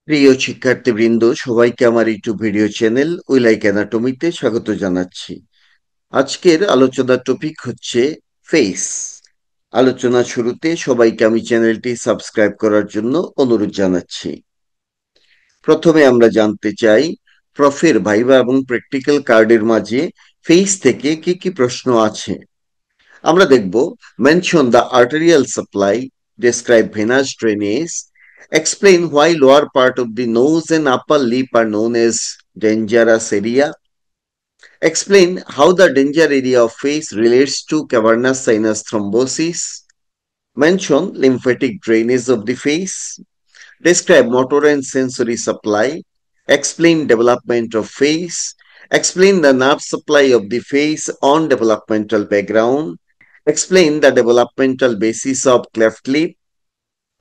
প্রিয় শিক্ষার্থীবৃন্দ, সবাইকে আমার YouTube video channel we like অ্যানাটমিতে স্বাগত জানাচ্ছি। আজকের আলোচনার টপিক হচ্ছে ফেস। আলোচনা শুরুতে সবাইকে আমি চ্যানেলটি সাবস্ক্রাইব করার জন্য অনুরোধ জানাচ্ছি। প্রথমে আমরা জানতে চাই প্রফের ভাইভা এবং প্র্যাকটিক্যাল কার্ডের মাঝে ফেস থেকে কি কি প্রশ্ন আছে। আমরা দেখব mention the arterial supply, describe venous drainage, explain why lower part of the nose and upper lip are known as dangerous area, explain how the danger area of face relates to cavernous sinus thrombosis, mention lymphatic drainage of the face, describe motor and sensory supply, explain development of face, explain the nerve supply of the face on developmental background, explain the developmental basis of cleft lip.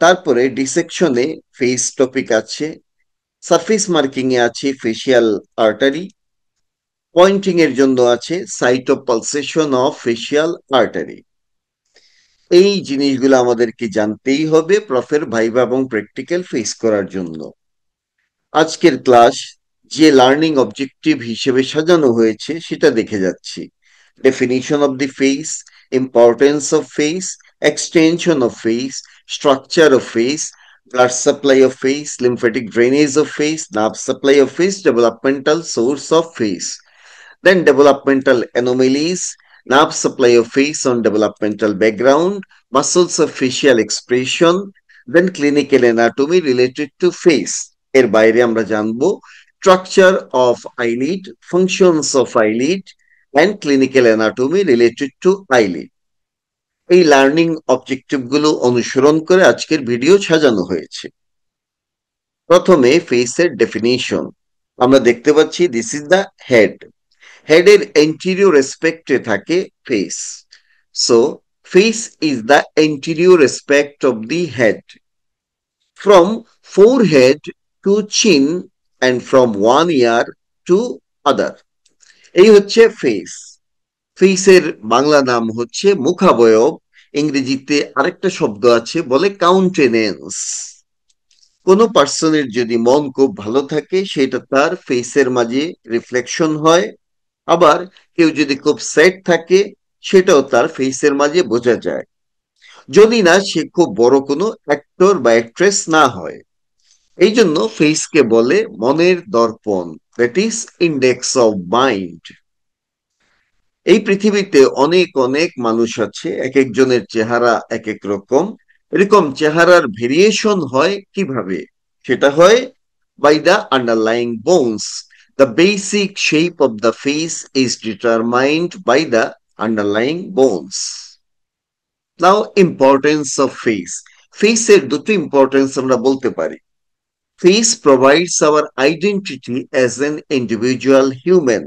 তারপরে ডিসেকশনে face topic আছে, surface marking এ আছে facial artery, pointing এর জন্য আছে site of pulsation of facial artery. এই জিনিসগুলো আমাদেরকে জানতেই হবে প্রফের ভাইভা এবং প্র্যাকটিক্যাল ফেস করার জন্য। আজকের ক্লাস যে লার্নিং অবজেক্টিভ হিসেবে সাজানো হয়েছে সেটা দেখে যাচ্ছি। Definition of the face, importance of face, extension of face, structure of face, blood supply of face, lymphatic drainage of face, nerve supply of face, developmental source of face. Then developmental anomalies, nerve supply of face on developmental background, muscles of facial expression, then clinical anatomy related to face. এর বাইরে আমরা জানবো structure of eyelid, functions of eyelid, and clinical anatomy related to eyelid. এই learning objective গুলো অনুসরণ করে আজকের video সাজানো হয়েছে। প্রথমে ফেসের ডেফিনিশন। আমরা দেখতে পাচ্ছি দিস ইজ দ্য হেড। হেডের এন্টিরিয়র রেসপেক্টে থাকে face. So face is the anterior respect of the head. From forehead to chin and from one ear to other. এই হচ্ছে ফেস। ফেসের বাংলা নাম হচ্ছে মুখাবয়ব। ইংরেজিতে আরেকটা শব্দ আছে, বলে কাউন্টেনেন্স। কোনো পার্সনের যদি মন খুব ভালো থাকে সেটা তার ফেসের মাঝে রিফ্লেকশন হয়, আবার কেউ যদি খুব স্যাড থাকে সেটাও তার ফেসের মাঝে বোঝা যায়, যদি না সে খুব বড় কোনো অ্যাক্টর বা অ্যাক্ট্রেস না হয়। এই জন্য ফেসকে বলে মনের দর্পণ, that is index of mind. এই পৃথিবীতে অনেক অনেক মানুষ আছে, এক একজনের চেহারা এক এক রকম। এরকম চেহারার ভেরিয়েশন হয় কিভাবে? সেটা হয় by the underlying bones. The basic shape of the face is determined by the underlying bones. Now, importance of face. Face এর দুটো ইম্পর্টেন্স আমরা বলতে পারি। Face provides our identity as an individual human.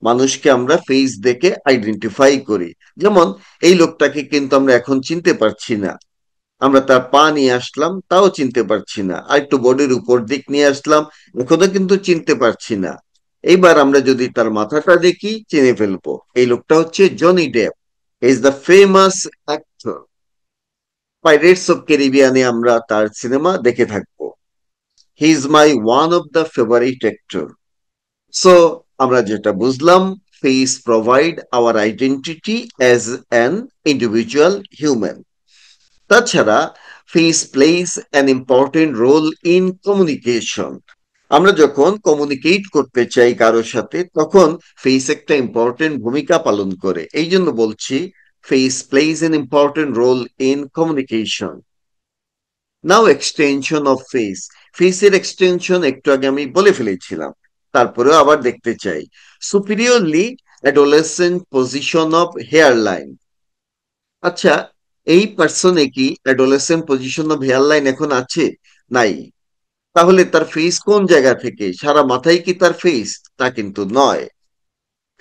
মানুষকে আমরা ফেস দেখে identify করি। যেমন এই লোকটাকে কিন্তু আমরা এখন চিনতে পারছি না, আমরা তার পা নিয়ে আসলাম তাও চিনতে পারছি না, আর একটু বডির উপর দিক নিয়ে আসলাম এখনো কিন্তু চিনতে পারছি না। এইবার আমরা যদি তার মাথাটা দেখি চিনে ফেলবো, এই লোকটা হচ্ছে Johnny Depp, is the famous actor. Pirates of ক্যারিবিয়ানে আমরা তার সিনেমা দেখে থাকবো। He is my one of the favourite actor. So আমরা যেটা বুঝলাম, face provide our identity as an individual human. তাছাড়া face plays an important role in communication. আমরা যখন কমিউনিকেট করতে চাই কারোর সাথে তখন ফেস একটা ইম্পর্টেন্ট ভূমিকা পালন করে। এই জন্য বলছি face plays an important role in communication. Now extension of face. ফেসের এক্সটেনশন একটু আগে আমি বলে ফেলেছিলাম, তারপরেও আবার দেখতে চাই। Superiorly adolescent position of hair line. আচ্ছা, এই পার্সনে কি adolescent position of hair line এখন আছে? নাই। তাহলে তার ফেস কোন জায়গা থেকে? সারা মাথায় কি তার ফেস? তা কিন্তু নয়।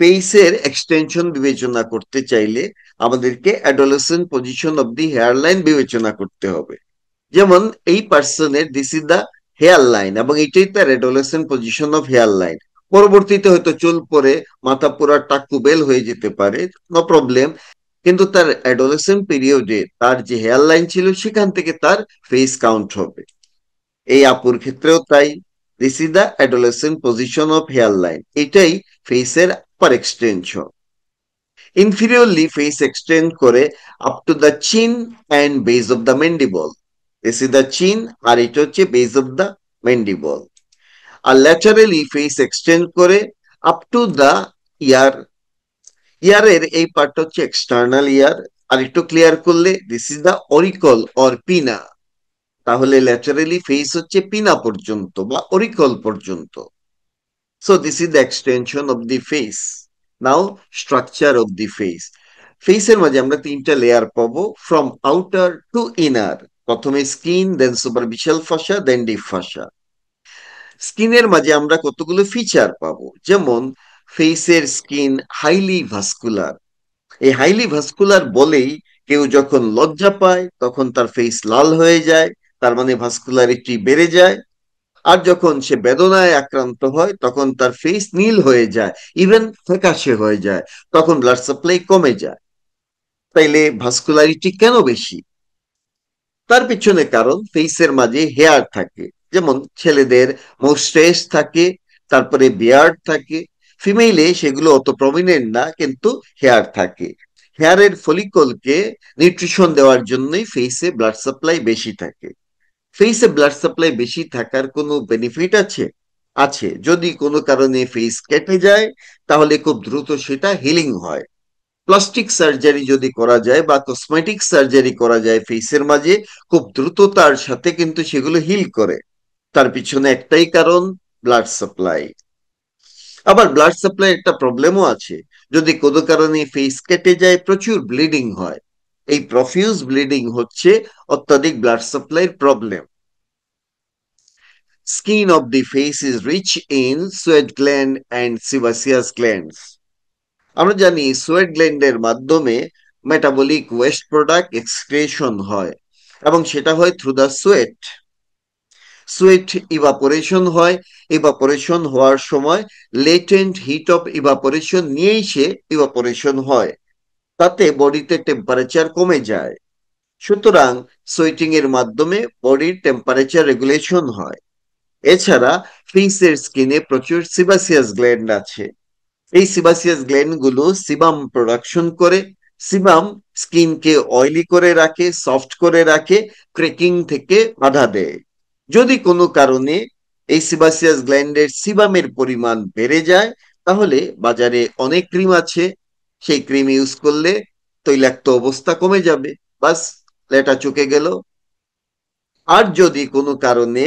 ফেসের এক্সটেনশন বিবেচনা করতে চাইলে আমাদেরকে adolescent position of the hair line বিবেচনা করতে হবে। যেমন এই পার্সনের this is the hair line এবং এটাই তার adolescent position of hair line. পরবর্তীতে হয়তো চুল পরে মাথা পুরা টাকু বেল হয়ে যেতে পারে, নো প্রবলেম, কিন্তু তার অ্যাডোলেসেন্ট পিরিয়ডে তার যে হেয়ার লাইন ছিল সেখান থেকে তার ফেস কাউন্ট হবে। এই আপুর ক্ষেত্রেও তাই। This is the adolescent position of hair line, এটাই ফেসের upper extension. Inferiorly face extend করে up to the chin and base of the mandible. This is the chin, আর এটা হচ্ছে বেস অফ দ্য ম্যান্ডিবল। আর ল্যাটারালি ফেস এক্সটেন্ড করে up to the ear. ইয়ারের এই পার্টটা হচ্ছে এক্সটার্নাল ইয়ার। আর একটু ক্লিয়ার করলে this is the oracle or পিনা। তাহলে ল্যাটারালি ফেস হচ্ছে পিনা পর্যন্ত বা অরিকল পর্যন্ত। So this is the extension of the face. Now structure of the face. ফেসের মাঝে আমরা তিনটা লেয়ার পাবো, ফ্রম আউটার টু ইনার। প্রথমে স্কিন, দেন সুপারফিশিয়াল ফাসা, দেন ডিপ ফাসা। স্কিনের মাঝে আমরা কতগুলো ফিচার পাবো, যেমন ফেসের স্কিন হাইলি ভাস্কুলার। এই হাইলি ভাস্কুলার বলেই কেউ যখন লজ্জা পায় তখন তার ফেস লাল হয়ে যায়, তার মানে ভাস্কুলারিটি বেড়ে যায়। আর যখন সে বেদনায় আক্রান্ত হয় তখন তার ফেস নীল হয়ে যায়, ইভেন ফ্যাকাশে হয়ে যায়, তখন ব্লাড সাপ্লাই কমে যায়। তাইলে ভাস্কুলারিটি কেন বেশি? তার পিছনে কারণ ফেসের মাঝে হেয়ার থাকে। যেমন ছেলেদের মোস্টেস থাকে, তারপরে বিয়ার্ড থাকে। ফিমেইলে সেগুলো অত প্রমিনেন্ট না, কিন্তু হেয়ার থাকে। হেয়ারের ফলিকলকে নিউট্রিশন দেওয়ার জন্যই ফেসে ব্লাড সাপ্লাই বেশি থাকে। ফেসে ব্লাড সাপ্লাই বেশি থাকার কোনো বেনিফিট আছে? আছে। যদি কোনো কারণে ফেস কেটে যায় তাহলে খুব দ্রুত সেটা হিলিং হয়। প্লাস্টিক সার্জারি যদি করা যায় বা কসমেটিক সার্জারি করা যায় ফেসের মাঝে, খুব দ্রুততার সাথে কিন্তু সেগুলো হিল করে। তার পিছনে একটাই কারণ, ব্লাড সাপ্লাই। আবার ব্লাড সাপ্লাই একটা প্রবলেমও আছে। যদি কোনো কারণে ফেস কেটে যায় প্রচুর ব্লিডিং হয়। এই প্রফিউজ ব্লিডিং হচ্ছে অত্যাধিক ব্লাড সাপ্লাইয়ের problem. Skin of the face is rich in sweat gland and sebaceous glands. আমরা জানি সোয়েট গ্ল্যান্ডের মাধ্যমে মেটাবলিক ওয়েস্ট প্রোডাক্ট এক্সক্রিশন হয়, এবং সেটা হয় through the sweat. Sweat evaporation হয়। ইভাপোরেশন হওয়ার সময় লেটেন্ট হিট অফ ইভাপোরেশন নিয়েই সে ইভাপোরেশন হয়, তাতে বডিতে টেম্পারেচার কমে যায়। সুতরাং সোয়েটিং এর মাধ্যমে বডির টেম্পারেচার রেগুলেশন হয়। এছাড়া ফেসের স্কিনে প্রচুর সিবাসিয়াস গ্ল্যান্ড আছে। এই সিবাসিয়াস গ্ল্যান্ড গুলো সিবাম প্রোডাকশন করে। সিবাম স্কিনকে অয়েলি করে রাখে, সফট করে রাখে, ক্রেকিং থেকে বাধা দেয়। যদি কোনো কারণে এই সিবাসিয়াস গ্ল্যান্ডের সিবামের পরিমাণ বেড়ে যায়, তাহলে বাজারে অনেক ক্রিম আছে, সেই ক্রিম ইউজ করলে তৈলাক্ত অবস্থা কমে যাবে, বাস লেটা চুকে গেল। আর যদি কোনো কারণে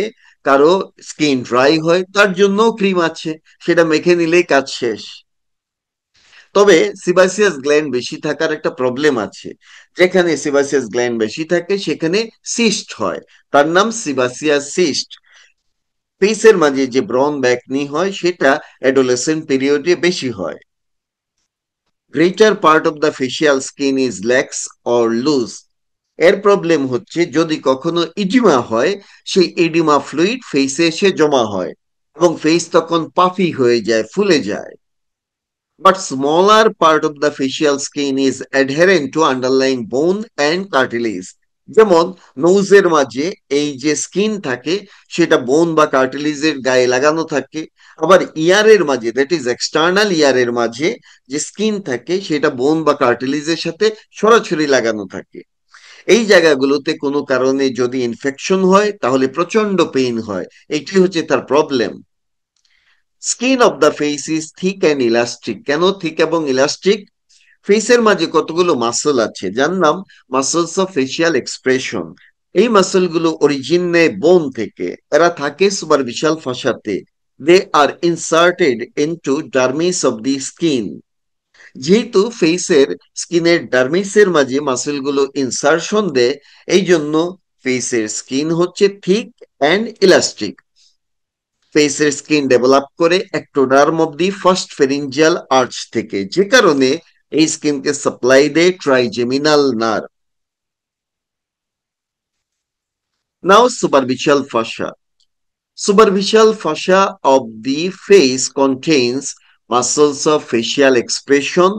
কারো স্কিন ড্রাই হয়, তার জন্য ক্রিম আছে, সেটা মেখে নিলেই কাজ শেষ। তবে সিবাসিয়াস গ্ল্যান্ড বেশি থাকার একটা প্রবলেম আছে। যেখানে সিবাসিয়াস গ্ল্যান্ড বেশি থাকে সেখানে সিস্ট হয়, তার নাম সিবাসিয়াস সিস্ট। ফেসের মাঝে যে ব্রন ব্যাকনি হয় সেটা অ্যাডোলেসেন্ট পিরিয়ডে বেশি হয়। Greater part of the facial skin is lax or loose. এর প্রবলেম হচ্ছে যদি কখনো ইডিমা হয়, সেই ইডিমা ফ্লুইড ফেসে এসে জমা হয় এবং ফেস তখন পাফি হয়ে যায়, ফুলে যায়। But smaller part of the facial skin is adherent to underlying bone and cartilage. যেমন নোজের মাঝে এই যে স্কিন থাকে সেটা বোন বা কার্টিলিজের গায়ে লাগানো থাকে। আবার ইয়ারের মাঝে, দ্যাট ইজ এক্সটার্নাল ইয়ারের মাঝে যে স্কিন থাকে সেটা বোন বা কার্টিলিজের সাথে সরাসরি লাগানো থাকে। এই জায়গাগুলোতে কোনো কারণে যদি ইনফেকশন হয় তাহলে প্রচন্ড পেইন হয়। এটি হচ্ছে তার problem. Skin of the face is thick and elastic. কেন থিক এবং ইলাস্টিক? ফেসের মাঝে কতগুলো মাসল আছে যার নাম মাসলস অফ ফেসিয়াল এক্সপ্রেশন। এই মাসল গুলো অরিজিন নেয় বোন থেকে। এরা থাকে সুপারফিশিয়াল ফাসাতে। They are inserted into dermis of the skin. যেহেতু ফেসের স্কিনের ডার্মিসের মাঝে মাসল গুলো ইনসার্শন দেয়, এই জন্য ফেসের স্কিন হচ্ছে থিক অ্যান্ড ইলাস্টিক। ফেসের স্কিন ডেভেলপ করে ectoderm of the first pharyngeal arch থেকে, যে কারণে এই স্কিনকে সাপ্লাই দেয় trigeminal nerve. Now superficial fascia. Superficial fascia of the face contains muscles of facial expression.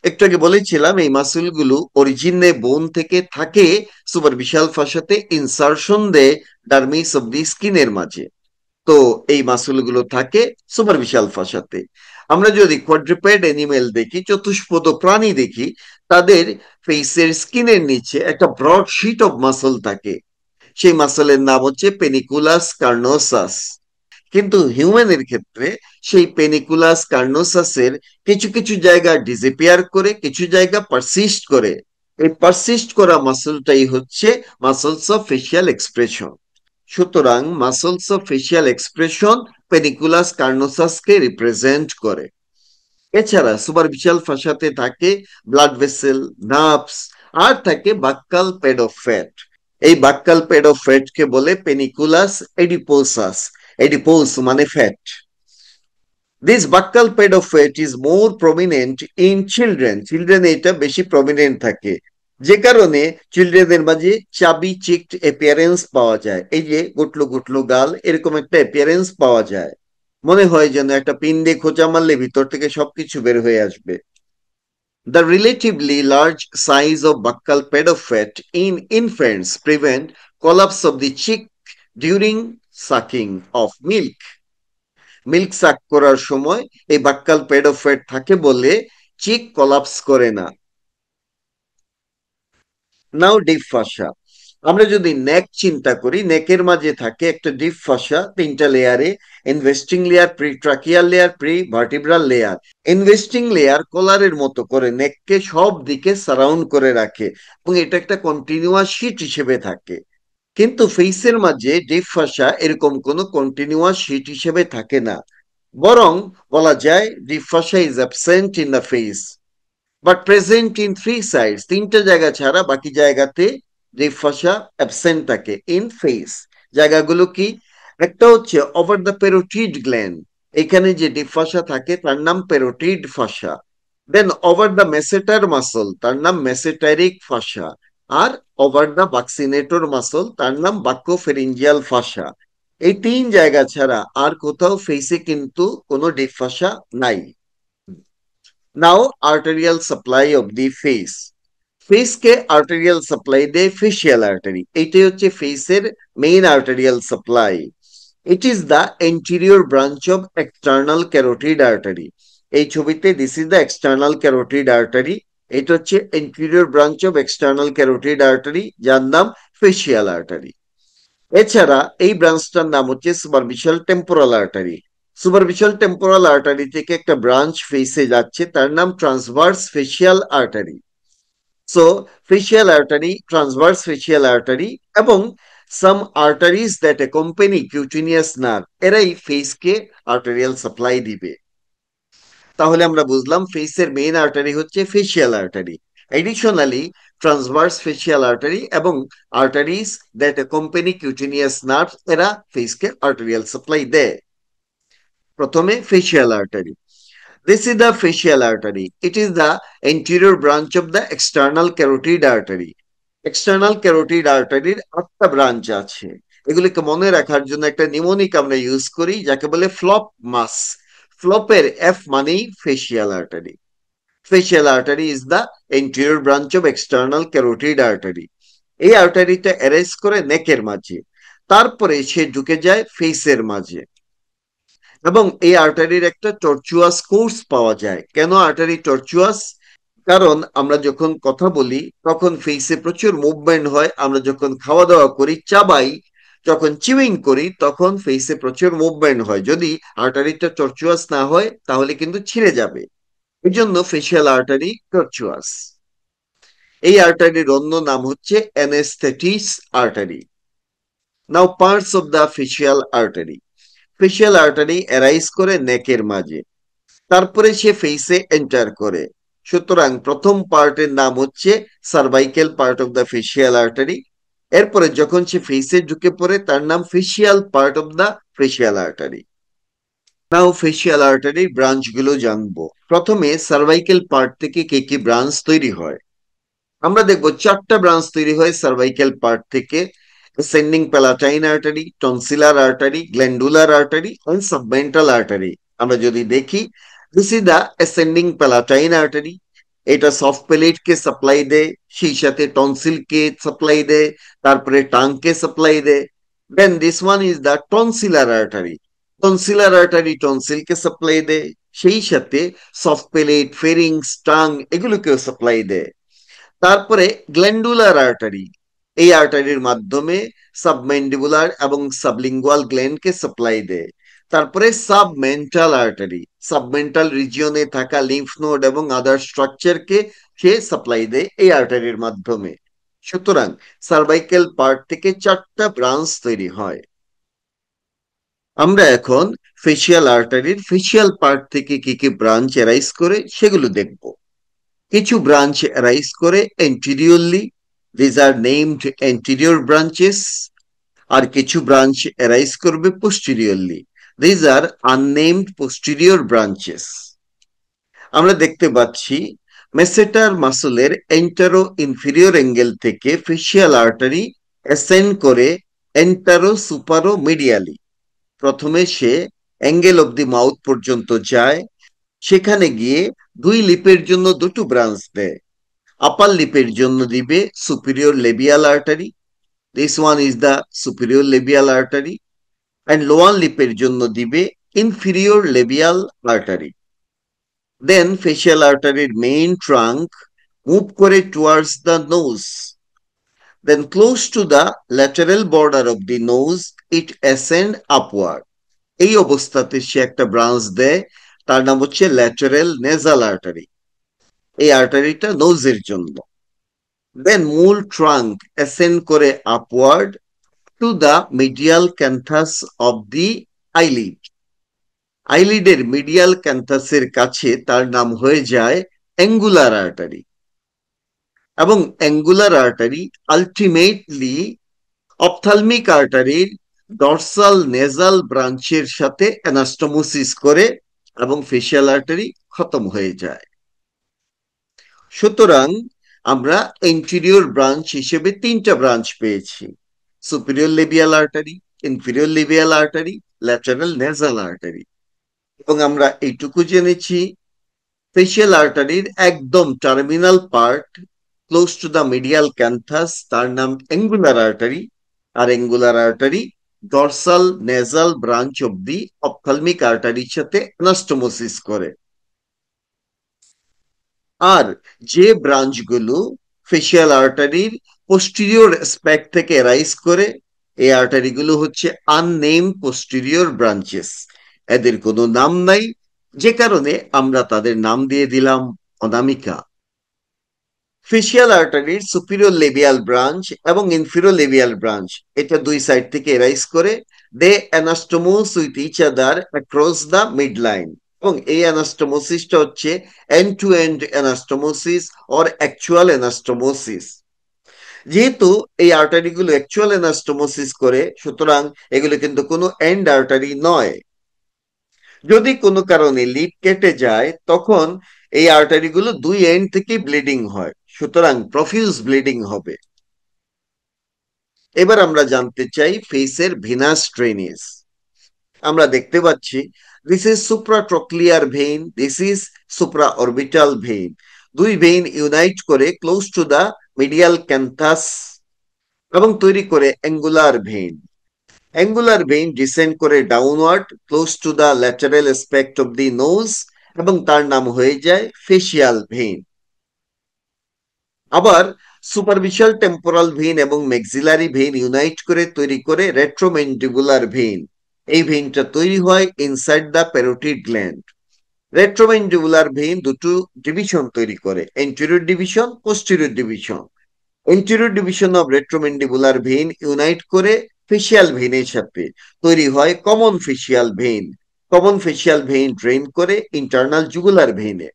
একটু আগে বলেছিলাম এই মাসলগুলো অরিজিনে বোন থেকে থাকে সুপারফিশিয়াল ফাসাতে, ইনসারশন দেয় ডার্মিস অফ দি স্কিনের মাঝে। তো এই মাসলগুলো থাকে সুপারফিশিয়াল ফাসাতে। আমরা যদি কোয়াড্রুপেড অ্যানিমেল দেখি, চতুষ্পদ প্রাণী দেখি, তাদের ফেসের স্কিনের নিচে একটা ব্রড শিট অফ মাসল থাকে। সেই মাসলের নাম হচ্ছে পেনিকুলাস কার্নোসাস। কিন্তু হিউম্যানের ক্ষেত্রে সেই পেনিকুলাস কার্নোসাসের কিছু কিছু জায়গা ডিসঅ্যাপিয়ার করে, কিছু জায়গা পারসিস্ট করে। এই পারসিস্ট করা মাসলটাই হচ্ছে মাসলস অফ ফেসিয়াল এক্সপ্রেশন। সুতরাং muscles of facial expression panniculus কার্নোসাসকে রিপ্রেজেন্ট করে। এছাড়া সুপারফিশিয়াল ফাসাতে থাকে ব্লাড ভেসেল, নার্ভস, আর থাকে বাক্কাল প্যাড অফ ফ্যাট। এই বাক্কাল প্যাড অফ ফ্যাট কে বলে পেনিকুলাস এডিপোসাস। এডিপোস মানে fat. This buccal pad of fat is more prominent in children. Children এটা বেশি প্রমিনেন্ট থাকে, যে কারণে চিলড্রেনের মাঝে চাবি চিকড অ্যাপিয়ারেন্স পাওয়া যায়। এই যে গুটলু গুটলু গাল, এরকম একটা অ্যাপিয়ারেন্স পাওয়া যায়। মনে হয় যেন একটা পিন দিয়ে খোঁচা মারলে ভিতর থেকে সবকিছু বের হয়ে আসবে। The relatively large size of buccal pad of fat in infants prevent collapse of the cheek during sucking of milk. Milk suck করার সময় এই বাক্কাল প্যাড অফ ফ্যাট থাকে বলে চিক কলাপস করে না। নাও ডিপ ফাসা। আমরা যদি নেক চিন্তা করি, নেকের মাঝে থাকে একটা ডিপ ফাসা, তিনটা লেয়ারে: investing layer, pretracheal layer, prevertebral layer. Investing layer কলারের মতো করে নেককে সব দিকে সারাউন্ড করে রাখে এবং এটা একটা কন্টিনিউয়াস শীট হিসেবে থাকে। কিন্তু ফেসের মাঝে ডিপ ফাসা এরকম কোনো কন্টিনিউয়াস শীট হিসেবে থাকে না, বরং বলা যায় deep ফাসা is absent in the face but present in three sides. তিনটা জায়গা ছাড়া বাকি জায়গাতে ডিপ ফাসা অ্যাবসেন্ট থাকে ইন ফেস। জায়গাগুলো কি? একটা হচ্ছে ওভার দ্য প্যারোটিড গ্ল্যান্ড, এখানে যে ডিপ ফাসা থাকে তার নাম parotid fascia. Then over the masseter muscle, তার নাম মেসেটারিক ফাসা। আর ওভার দ্য বাক্সিনেটর মাসল, তার নাম বাক্যোফেরিঞ্জিয়াল ফাসা। এই তিন জায়গা ছাড়া আর কোথাও ফেসে কিন্তু কোনো ডিপ ফাসা নাই। Now arterial supply of the face. ফেসকে আর্টেরিয়াল সাপ্লাই দেয় ফেসিয়াল আর্টারি। এইটাই হচ্ছে ফেসের main arterial supply. It is the anterior branch of external carotid artery. এই ছবিতে this is the external carotid artery. এটা হচ্ছে anterior branch of external carotid artery, যার নাম ফেসিয়াল আর্টারি। এছাড়া এই ব্রাঞ্চটার নাম হচ্ছে superficial temporal artery. Superficial temporal artery থেকে একটা ব্রাঞ্চ ফেসে যাচ্ছে, তার নাম transverse facial artery. So facial artery, transverse facial artery এবং some arteries that accompany cutaneous nerve, এরাই ফেসকে আর্টারিয়াল সাপ্লাই দিবে। তাহলে আমরা বুঝলাম ফেসের মেইন আর্টারি হচ্ছে facial artery. Additionally transverse facial artery এবং arteries that accompany cutaneous nerve, এরা ফেসকে আর্টারিয়াল সাপ্লাই দেয়। প্রথমে facial artery. This is the facial artery. It is the anterior branch of the external carotid artery. External carotid artery আটটা branch আছে। এগুলিকে মনে রাখার জন্য একটা নিমোনিক আমরা ইউজ করি, যাকে বলে ফ্লপ মাস। ফ্লপের এফ মানেই facial artery. Facial artery is the anterior branch of external carotid artery. এই আর্টারিটা অ্যারেস্ট করে নেকের মাঝে, তারপরে সে ঢুকে যায় ফেসের মাঝে। এবং এই আর্টারির একটা টর্চুয়াস কোর্স পাওয়া যায়। কেন আর্টারি টর্চুয়াস? কারণ আমরা যখন কথা বলি তখন ফেসে প্রচুর মুভমেন্ট হয়, আমরা যখন খাওয়া দাওয়া করি, চাবাই, যখন চিউইং করি তখন ফেসে প্রচুর মুভমেন্ট হয়। যদি আর্টারিটা টর্চুয়াস না হয় তাহলে কিন্তু ছিঁড়ে যাবে। এই জন্য ফেসিয়াল আর্টারি টর্চুয়াস। এই আর্টারির অন্য নাম হচ্ছে অ্যানেস্থেটিস artery. Now parts of the facial artery. Facial artery arise করে নেকের মাঝে, তারপরে সে ফেসে এন্টার করে। সুতরাং প্রথম পার্টের নাম হচ্ছে cervical part of the facial artery. এরপরে যখন সে ফেসে ঢুকে পড়ে তার নাম facial part of the facial artery. Now facial আর্টারির ব্রাঞ্চ গুলো জানবো। প্রথমে সার্ভাইকেল পার্ট থেকে কি কি ব্রাঞ্চ তৈরি হয় আমরা দেখবো। চারটা ব্রাঞ্চ তৈরি হয় সার্ভাইকেল পার্ট থেকে: ascending palatine artery, tonsillar artery, glandular artery and submental artery। আমরা যদি দেখি, this is the ascending palatine artery. এটা সফট প্যালেট কে সাপ্লাই দেয়, সেই সাথে টনসিল কে সাপ্লাই দেয়, তারপরে টাং কে সাপ্লাই দেয়। Then this one is the tonsillar artery. Tonsillar artery tonsil কে সাপ্লাই দেয়, সেই সাথে সফট প্যালেট, ফেরিংস, টাং এগুলোকেও সাপ্লাই দেয়। তারপরে গ্ল্যান্ডুলার আর্টারি, এই আর্টারির মাধ্যমে সাবম্যান্ডিবুলার এবং সাবলিঙ্গুয়াল গ্ল্যান্ডকে সাপ্লাই দেয়। তারপরে সাবমেন্টাল আর্টারি, সাবমেন্টাল রিজিয়নে থাকা লিম্ফ নোড এবং আদার স্ট্রাকচারকে সে সাপ্লাই দেয় এই আর্টারির মাধ্যমে। সুতরাং সার্ভাইকেল পার্ট থেকে 4টা ব্রাঞ্চ তৈরি হয়। আমরা এখন ফেসিয়াল আর্টারির ফেসিয়াল পার্ট থেকে কি কি ব্রাঞ্চ এরাইজ করে সেগুলো দেখব। কিছু ব্রাঞ্চ অ্যারাইজ করে anteriorly, these are named anterior branches, আর কিছু ব্রাঞ্চ অ্যারাইজ করবে posteriorly, these are unnamed posterior branches। আমরা দেখতে পাচ্ছি মেসেটার মাসলের এন্টারো ইনফিরিয়র অ্যাঙ্গেল থেকে ফেসিয়াল আর্টারি অ্যাসেন্ড করে এন্টারো সুপারো মিডিয়ালি। প্রথমে সে অ্যাঙ্গেল অব দি মাউথ পর্যন্ত যায়, সেখানে গিয়ে 2 লিপের জন্য 2টো ব্রাঞ্চ দেয়। আপার লিপের জন্য দিবে superior labial artery, this one is the superior labial artery, and lower লিপের জন্য দিবে inferior labial artery. Then facial আর্টারির মেইন ট্রাঙ্ক মুভ করে towards the nose, then close to the lateral border of the nose it ascend upward. এই অবস্থাতে সে একটা branch দেয়, তার নাম হচ্ছে ল্যাটারাল নেজাল আর্টারি। এই আর্টারিটা নোজের জন্য। দেন মূল ট্রাঙ্ক অ্যাসেন্ড করে upward to the medial canthus of the eyelid. আইলিডের মিডিয়াল ক্যান্থাসের কাছে তার নাম হয়ে যায় অ্যাঙ্গুলার আর্টারি, এবং অ্যাঙ্গুলার আর্টারি আলটিমেটলি অপথ্যালমিক আর্টারির ডরসাল নেজাল ব্রাঞ্চের সাথে অ্যানাস্টোমোসিস করে এবং ফেসিয়াল আর্টারি খতম হয়ে যায়। সুতরাং আমরা এন্টেরিয়র ব্রাঞ্চ হিসেবে 3টা ব্রাঞ্চ পেয়েছি: superior labial artery, inferior labial artery, lateral nasal artery. এবং আমরা এইটুকু জেনেছি ফেসিয়াল আর্টারির একদম terminal part close to the medial canthus, তার নাম অ্যাঙ্গুলার আর্টারি, আর angular artery dorsal nasal branch অব্দি অপথ্যালমিক আর্টারির সাথে অ্যানাস্টোমোসিস করে। আর যে ব্রাঞ্চগুলো ফেসিয়াল আর্টারির পোস্টিরিয়র স্প্যাক থেকে রাইজ করে, এই আর্টারিগুলো হচ্ছে আননেম পোস্টিরিয়র ব্রাঞ্চেস। এদের কোনো নাম নাই, যে কারণে আমরা তাদের নাম দিয়ে দিলাম অনামিকা। ফেসিয়াল আর্টারির সুপিরিয়র লেবিয়াল ব্রাঞ্চ এবং ইনফিরিয়র লেবিয়াল ব্রাঞ্চ, এটা 2 সাইড থেকে রাইজ করে, they anastomose with each other across the mid line. এবং এই অ্যানাস্টোমোসিসটা হচ্ছে end to end anastomosis or actual anastomosis. যেহেতু এই আর্টারিগুলো অ্যাকচুয়াল অ্যানাস্টোমোসিস করে, সুতরাং এগুলো কিন্তু কোনো এন্ড আর্টারি নয়। যদি কোনো কারণে লিড কেটে যায়, তখন এই আর্টারিগুলো 2 এন্ড থেকে ব্লিডিং হয়, সুতরাং প্রফিউজ ব্লিডিং হবে। এবার আমরা জানতে চাই ফেসের ভিনাস ড্রেনেজ। আমরা দেখতে পাচ্ছি this is supratrochlear vein, this is supra orbital vein. 2 vein unite করে close to the medial canthus এবং তৈরি করে angular vein. Angular vein descend করে downward close to the lateral aspect of the nose, এবং তার নাম হয়ে যায় ফেসিয়াল ভেইন। আবার সুপারফিশিয়াল টেম্পোরাল ভেইন এবং ম্যাক্সিলারি ভেইন ইউনাইট করে তৈরি করে রেট্রোমেন্ডিবুলার ভেইন। এই ভেইনটা তৈরি হয় inside the parotid gland. Retromandibular vein 2টো division তৈরি করে: anterior division, posterior division. Anterior division of retromandibular vein unite করে ফেসিয়াল ভেইনের সাথে, তৈরি হয় common facial vein. Common facial vein drain করে ইন্টারনাল জুগুলার ভেইনে।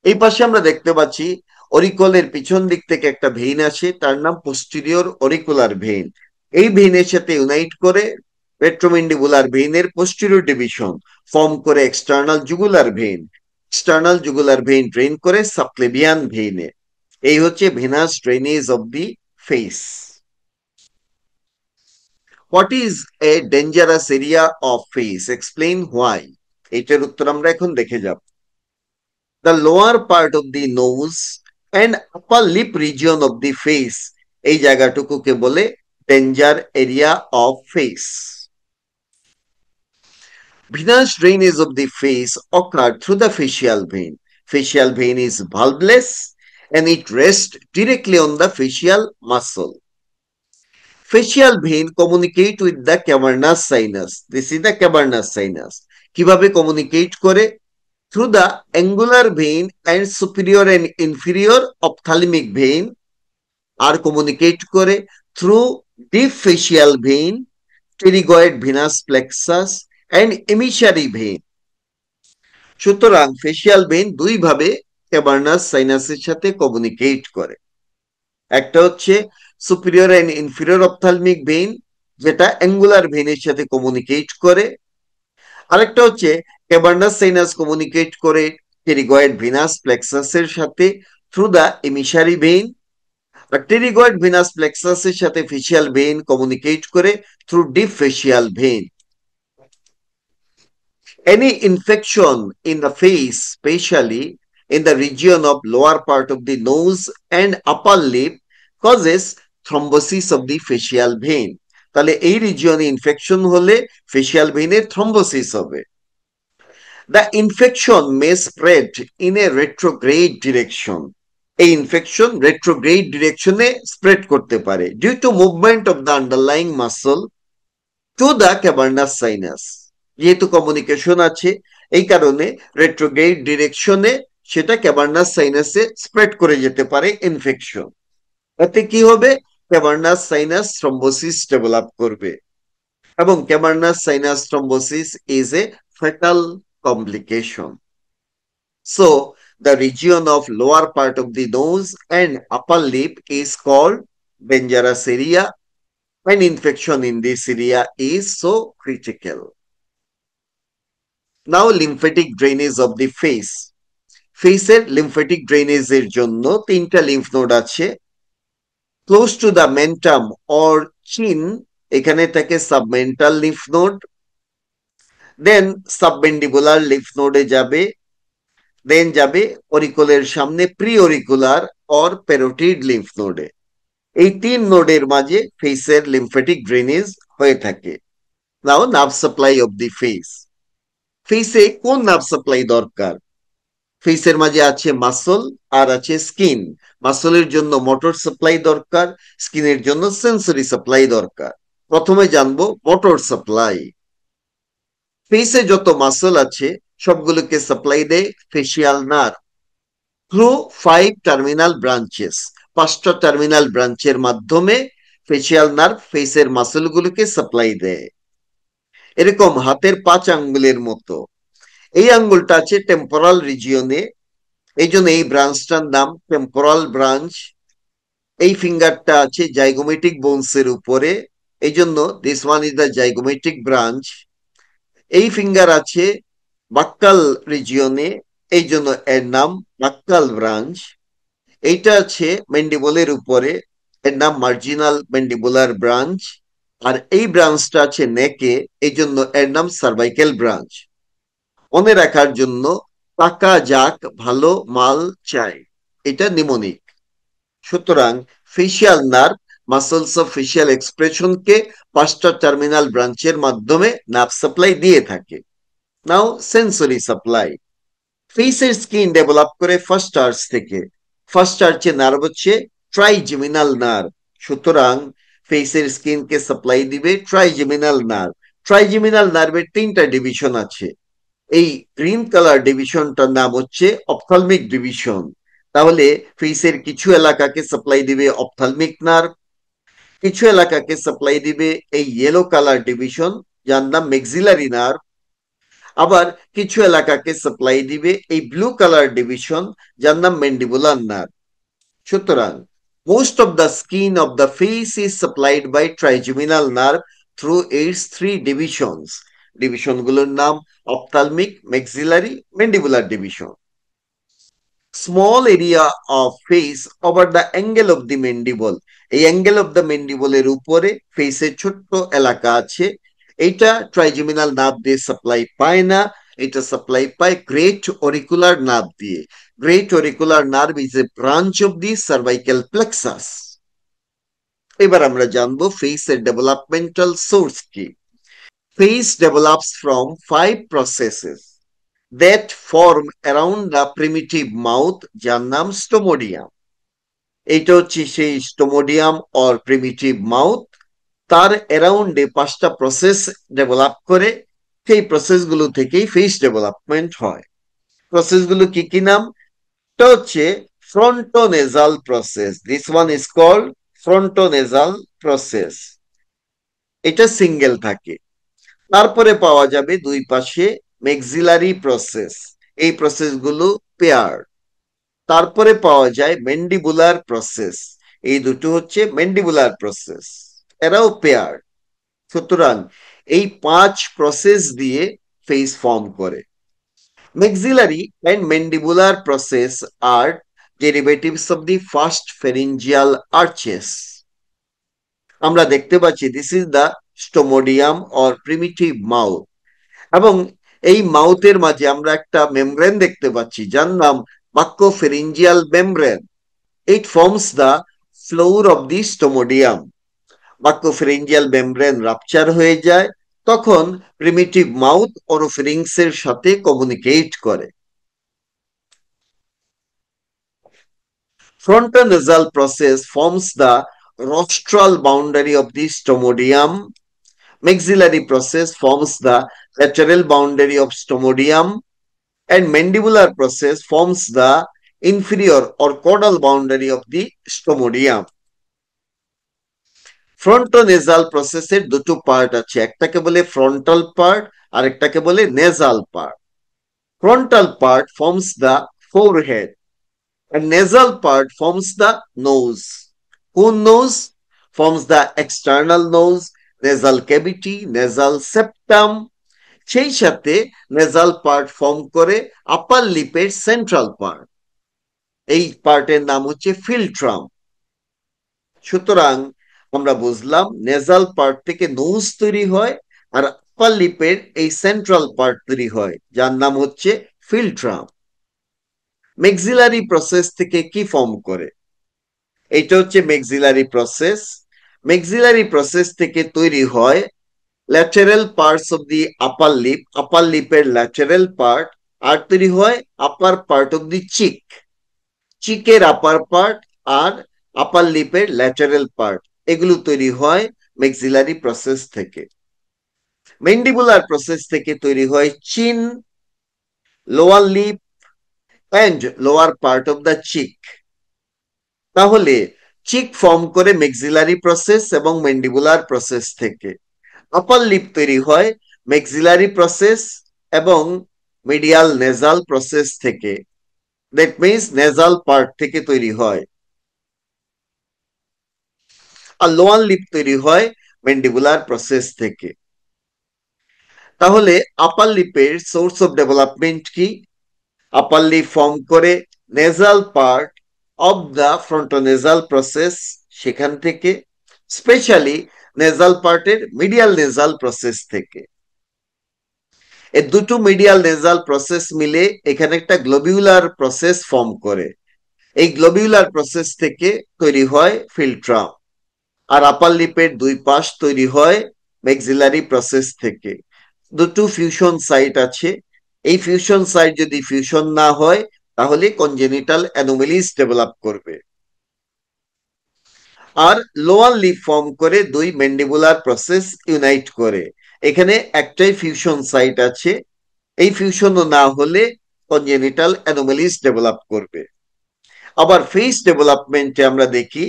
এই পাশে আমরা দেখতে পাচ্ছি অরিকলের পিছন দিক থেকে একটা ভেইন আসে, তার নাম পোস্টেরিয়র অরিকুলার ভেইন। এই ভেইনের সাথে ইউনাইট করে রেট্রোমেন্ডিবুলার ভেইনের পোস্টেরিয়র ডিভিশন ফর্ম করে external jugular vein. External jugular vein drain করে সাবক্লেভিয়ান ভেইনে। এই হচ্ছে venous drainage of the face. What is a dangerous area of face? Explain why. এটার উত্তর আমরা এখন দেখে যাব। the lower part of the nose and upper lip region of the face, এই জায়গাটুকুকে বলে danger area of face. Venous drainage of the face occur through the facial vein. Facial vein is valveless and it rests directly on the facial muscle. Facial vein communicate with the cavernous sinus. This is the cavernous sinus. কিভাবে communicate করে? Through the angular vein and superior and inferior ophthalmic vein. আর communicate করে through deep facial vein, pterygoid venous plexus and emissary vein. সুতরাং facial vein দুই ভাবে cavernous সাইনাসের সাথে communicate করে। একটা হচ্ছে superior and inferior ophthalmic vein, যেটা অ্যাঙ্গুলার ভেইনের সাথে কমিউনিকেট করে। আরেকটা হচ্ছে ক্যাভার্নাস সাইনাস কমিউনিকেট করে টেরিগয়েড ভিনাস প্লেক্সাসের সাথে থ্রু দ্য এমিসারি ভেইন। আর টেরিগয়েড ভিনাস প্লেক্সাসের সাথে ফেসিয়াল ভেইন কমিউনিকেট করে through deep facial vein. Any infection in the face, especially in the region of lower part of the nose and upper lip, causes thrombosis of the facial vein. তাহলে এই রিজিয়নে infection হলে facial ভেইনের thrombosis হবে। The infection may spread in a retrograde direction. এই infection retrograde ডিরেকশনে spread করতে পারে due to movement of the underlying muscle to the cavernous sinus. যেহেতু communication আছে এই কারণে রেট্রোগ্রেড ডিরেকশনে সেটা ক্যাভার্নাস সাইনাসে স্প্রেড করে যেতে পারে ইনফেকশন। এতে কি হবে? ক্যাভার্নাস সাইনাস থ্রম্বোসিস ডেভেলপ করবে এবং cavernous sinus thrombosis is a fatal complication. So the region of lower part of the nose and upper lip is called dangerous area and infection in this area is so critical. Now lymphatic drainage of the face. Face এর lymphatic drainage এর জন্য তিনটা lymph node আছে। Close to the mentum or chin এখানে থাকে submental lymph node, then submandibular lymph node এ যাবে, দেন যাবে অরিকুলের সামনে pre auricular or parotid lymph নোডে। এই তিন নোডের মাঝে ফেসের লিম্ফ্যাটিক ড্রেনেজ হয়ে থাকে। Now nerve supply of the face. ফেসে কোন নার্ভ সাপ্লাই দরকার? ফেসের মাঝে আছে মাসল আর আছে স্কিন। মাসলের জন্য মোটর সাপ্লাই দরকার, স্কিনের জন্য সেন্সরি সাপ্লাই দরকার। প্রথমে জানবো মোটর সাপ্লাই। ফেসে যত মাসল আছে সবগুলোকে সাপ্লাই দেয় facial nerve through 5 terminal branches. 5টা টার্মিনাল ব্রাঞ্চের মাধ্যমে ফেসিয়াল নার্ভ ফেসের মাসলগুলোকে সাপ্লাই দেয়, এরকম হাতের 5 আঙ্গুলের মতো। এই আঙ্গুলটা আছে টেম্পোরাল রিজিয়নে, এই জন্য এই ব্রাঞ্চটার নাম টেম্পোরাল ব্রাঞ্চ। এই ফিঙ্গারটা আছে জাইগোমেটিক বোনসের উপরে, এই জন্য this one is the zygomatic branch. এই ফিঙ্গার আছে বাক্কাল রিজিয়নে, এই জন্য এর নাম বাক্কাল ব্রাঞ্চ। এইটা আছে ম্যান্ডিবলের উপরে, এর নাম মার্জিনাল ম্যান্ডিবুলার ব্রাঞ্চ। আর এই ব্রাঞ্চটা আছে নেকে, এই জন্য এর নাম সার্ভাইকেল ব্রাঞ্চ। মনে রাখার জন্য টাকা যাক ভালো মাল চাই, এটা নিমোনিক। সুতরাং facial nerve muscles of facial এক্সপ্রেশনকে 5টা টার্মিনাল ব্রাঞ্চের মাধ্যমে নার্ভ সাপ্লাই দিয়ে থাকে। Now sensory supply. ফেসের স্কিন ডেভেলপ করে ফার্স্ট আর্চ থেকে। ফার্স্ট আর্চে নার্ভ হচ্ছে ট্রাইজেমিনাল নার্ভ। সুতরাং ফেসের স্কিনকে সাপ্লাই দিবে ট্রাইজেমিনাল নার্ভ। ট্রাইজেমিনাল নার্ভের 3টা ডিভিশন আছে। এই গ্রিন কালার ডিভিশনটার নাম হচ্ছে অপথ্যালমিক ডিভিশন। তাহলে ফেসের কিছু এলাকাকে সাপ্লাই দিবে অপথ্যালমিক নার্ভ, কিছু এলাকাকে সাপ্লাই দিবে এই ইয়েলো কালার ডিভিশন যার নাম ম্যাক্সিলারি নার্ভ, আবার কিছু এলাকাকে সাপ্লাই দিবে এই ব্লু কালার ডিভিশন যার নাম ম্যান্ডিবুলার নার্ভ। সুতরাং most of the skin of the face is supplied by trigeminal nerve through its 3 divisions. ডিভিশনগুলোর নাম ophthalmic, maxillary, mandibular division. Small area of face over the angle of the mandible. এই angle of the ম্যান্ডিবলের উপরে ফেসের ছোট্ট এলাকা আছে, এইটা ট্রাইজেমিনাল নার্ভ দিয়ে সাপ্লাই পায় না, এটা সাপ্লাই পায় গ্রেট অরিকুলার নার্ভ দিয়ে। Great auricular nerve is a branch of the cervical plexus. এবার আমরা জানবো ফেসের ডেভেলপমেন্টাল সোর্স কি। Face develops from 5 processes that form around the primitive mouth, যার নাম স্টোমোডিয়াম। এইটা হচ্ছে সেই স্টোমোডিয়াম অর প্রিমিটিভ মাউথ। তার অ্যারাউন্ডে 5টা প্রসেস ডেভেলপ করে, সেই প্রসেসগুলো থেকেই ফেস ডেভেলপমেন্ট হয়। প্রসেসগুলো কি কি নাম? এটা হচ্ছে frontonasal process. This one is called frontonasal process. এটা সিঙ্গেল থাকে। তারপরে পাওয়া যাবে দুই পাশে ম্যাক্সিলারি প্রসেস, এই প্রসেসগুলো পেয়ার। তারপরে পাওয়া যায় ম্যান্ডিবুলার প্রসেস, এই দুটো হচ্ছে ম্যান্ডিবুলার প্রসেস, এরাও পেয়ার। সুতরাং এই 5 প্রসেস দিয়ে ফেস ফর্ম করে। ম্যাক্সিলারি এন্ড ম্যান্ডিবুলার প্রসেস আর derivatives of the first pharyngeal arches. আমরা দেখতে পাচ্ছি this is the stomodeum or primitive mouth, এবং এই মাউথের মাঝে আমরা একটা মেমব্রেন দেখতে পাচ্ছি যার নাম buccopharyngeal membrane. It forms the floor of the stomodeum. Buccopharyngeal membrane rupture হয়ে যায়, তখন প্রিমিটিভ মাউথ ওরোফেরিংস এর সাথে কমিউনিকেট করে। Frontonasal process forms the rostral boundary of the stomodium. Maxillary process forms the lateral boundary of stomodium, and mandibular process forms the inferior or caudal boundary of the stomodium. ফ্রন্টোনেজাল প্রসেসের দুটো part আছে, একটাকে বলে frontal part আর একটাকে বলে nasal part. Frontal part forms the forehead and nasal part forms the nose. Whose nose forms the external nose, nasal cavity, nasal septum. সেই সাথে nasal part form করে আপার লিপের সেন্ট্রাল পার্ট, এই পার্টের নাম হচ্ছে ফিল্ট্রাম। সুতরাং আমরা বুঝলাম নেজাল পার্ট থেকে নোজ তৈরি হয়, আর আপার লিপের এই সেন্ট্রাল পার্ট তৈরি হয় যার নাম হচ্ছে ফিল্ট্রাম। ম্যাক্সিলারি প্রসেস থেকে কি ফর্ম করে? এটা হচ্ছে ম্যাক্সিলারি প্রসেস। ম্যাক্সিলারি প্রসেস থেকে তৈরি হয় lateral parts of the upper lip, upper লিপের ল্যাটেরাল পার্ট, আর তৈরি হয় upper part of the cheek, চিকের আপার পার্ট আর আপার লিপের ল্যাটেরাল পার্ট, এগুলো তৈরি হয় ম্যাক্সিলারি প্রসেস থেকে। ম্যান্ডিবুলার প্রসেস থেকে তৈরি হয় chin, lower lip and lower part of the cheek. তাহলে চিক ফর্ম করে ম্যাক্সিলারি প্রসেস এবং ম্যান্ডিবুলার প্রসেস থেকে। আপার লিপ তৈরি হয় ম্যাক্সিলারি প্রসেস এবং মিডিয়াল নেজাল প্রসেস থেকে। দ্যাট মিনস নেজাল পার্ট থেকে তৈরি হয়। আর লোয়ার লিপ তৈরি হয় ম্যান্ডিবুলার প্রসেস থেকে। তাহলে আপার লিপের সোর্স অফ ডেভেলপমেন্ট কি? আপার লিপ ফর্ম করে nasal part of the frontonasal process, সেখান থেকে, স্পেশালি নেজাল পার্টের মিডিয়াল নেজাল প্রসেস থেকে। এই দুটো মিডিয়াল নেজাল প্রসেস মিলে এখানে একটা গ্লোবিউলার প্রসেস ফর্ম করে। এই গ্লোবিউলার প্রসেস থেকে তৈরি হয় ফিল্ট্রাম। আর আপার লিপের দুই পাশ তৈরি হয় ম্যাক্সিলারি প্রসেস থেকে। দুটো ফিউশন সাইট আছে, এই ফিউশন সাইট যদি ফিউশন না হয় তাহলে কনজেনিটাল অ্যানোমালিস ডেভেলপ করবে। আর লোয়ার লিপ ফর্ম করে দুই ম্যান্ডিবুলার প্রসেস ইউনাইট করে। এখানে একটাই ফিউশন সাইট আছে, এই ফিউশনও না হলে কনজেনিটাল অ্যানোমালিস ডেভেলপ করবে। আবার ফেস ডেভেলপমেন্টে আমরা দেখি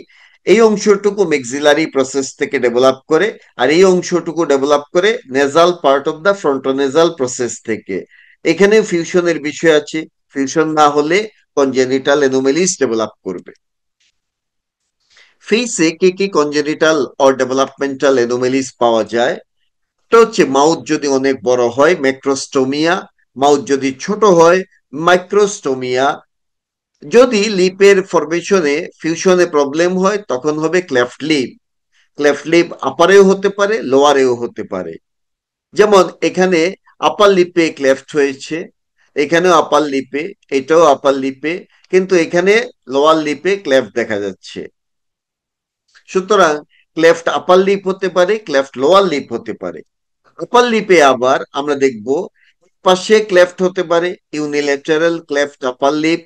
এই অংশটুকু ম্যাক্সিলারি প্রসেস থেকে ডেভেলপ করে, আর এই অংশটুকু ডেভেলপ করে nasal part of the frontonasal process থেকে। এখানে ফিউশনের বিষয় আছে, ফিউশন না হলে কনজেনিটাল অ্যানোমালিস ডেভেলপ করবে। ফেসে কি কি কনজেনিটাল অর ডেভেলপমেন্টাল অ্যানোমালিস পাওয়া যায়? এটা হচ্ছে মাউথ যদি অনেক বড় হয় ম্যাক্রোস্টোমিয়া, মাউথ যদি ছোট হয় মাইক্রোস্টোমিয়া। যদি লিপের ফরমেশনে ফিউশনে প্রবলেম হয় তখন হবে ক্লেফট লিপ। ক্লেফট লিপ আপারেও হতে পারে লোয়ারেও হতে পারে। যেমন এখানে আপার লিপে ক্লেফট হয়েছে, এখানেও আপার লিপে, এটাও আপার লিপে, কিন্তু এখানে লোয়ার লিপে ক্লেফট দেখা যাচ্ছে। সুতরাং ক্লেফট আপার লিপ হতে পারে, ক্লেফট লোয়ার লিপ হতে পারে। আপার লিপে আবার আমরা দেখব পাশে ক্লেফট হতে পারে, ইউনিল্যাটারাল ক্লেফট আপার লিপ,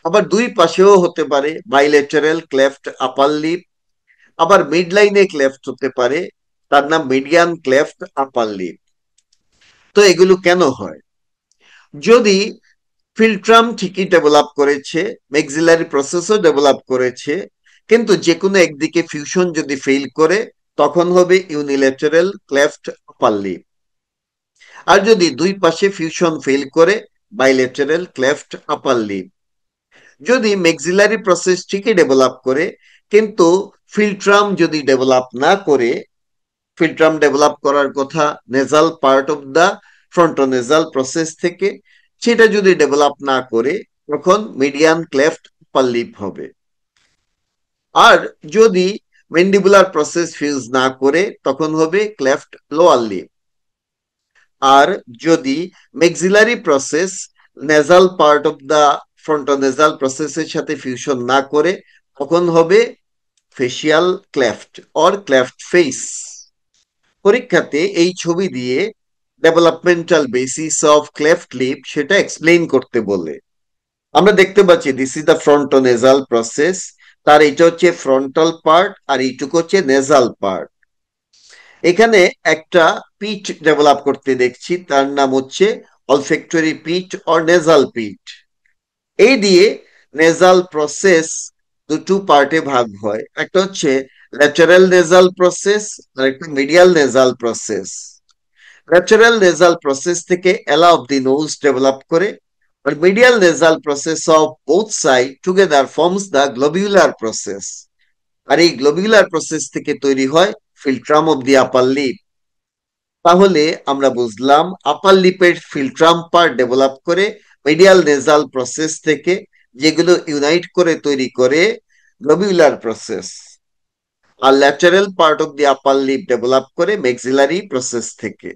আবার দুই পাশেও হতে পারে বাইল্যাটারাল ক্লেফট আপার লিপ, আবার মিড লাইনে ক্লেফট হতে পারে, তার নাম মিডিয়ান ক্লেফট আপার লিপ। তো এগুলো কেন হয়? যদি ফিল্ট্রাম ঠিকই ডেভেলপ করেছে, ম্যাক্সিলারি প্রসেসও ডেভেলপ করেছে, কিন্তু যে কোনো একদিকে ফিউশন যদি ফেল করে তখন হবে ইউনিল্যাটারাল ক্লেফট আপার লিপ। আর যদি দুই পাশে ফিউশন ফেল করে বাইল্যাটারাল ক্লেফট আপার লিপ। যদি ম্যাক্সিলারি প্রসেস ঠিকই ডেভেলপ করে কিন্তু ফিল্ট্রাম যদি ডেভেলপ না করে, ফিল্ট্রাম ডেভেলপ করার কথা nasal part of the frontonasal process থেকে, সেটা যদি ডেভেলপ না করে তখন মিডিয়ান ক্লেফট আপার লিপ হবে। আর যদি ম্যান্ডিবুলার প্রসেস ফিউজ না করে তখন হবে ক্লেফট লোয়ার লিপ। আর যদি maxillary process nasal part of the frontonasal প্রসেসের সাথে ফিউশন না করে তখন হবে facial cleft or cleft face. পরীক্ষাতে এই ছবি দিয়ে developmental basis of cleft lip সেটা এক্সপ্লেইন করতে বলে। আমরা দেখতে পাচ্ছি this is the frontonasal process, তার এটা হচ্ছে ফ্রন্টাল পার্ট আর এইটুকু হচ্ছে নেজাল পার্ট। এখানে একটা পিট ডেভেলপ করতে দেখছি, তার নাম হচ্ছে অলফ্যাক্টরি পিট অর নেজাল পিট। এই দিয়ে নেজাল প্রসেস দুটো পার্টে ভাগ হয়, একটা হচ্ছে ল্যাটারাল নেজাল প্রসেস আর একটা medial nasal process. Lateral nasal process থেকে ala of the nose develop করে, আর medial nasal process of both side together forms the globular process. আর এই গ্লোবিউলার প্রসেস থেকে তৈরি হয় ফিল্ট্রাম অফ দি আপার লিপ। তাহলে আমরা বুঝলাম আপার লিপের ফিল্ট্রাম পার্ট ডেভেলপ করে মিডিয়াল নেজাল প্রসেস থেকে, যেগুলো ইউনাইট করে তৈরি করে গ্লোবিউলার প্রসেস। আর lateral part of the upper lip develop করে ম্যাক্সিলারি প্রসেস থেকে।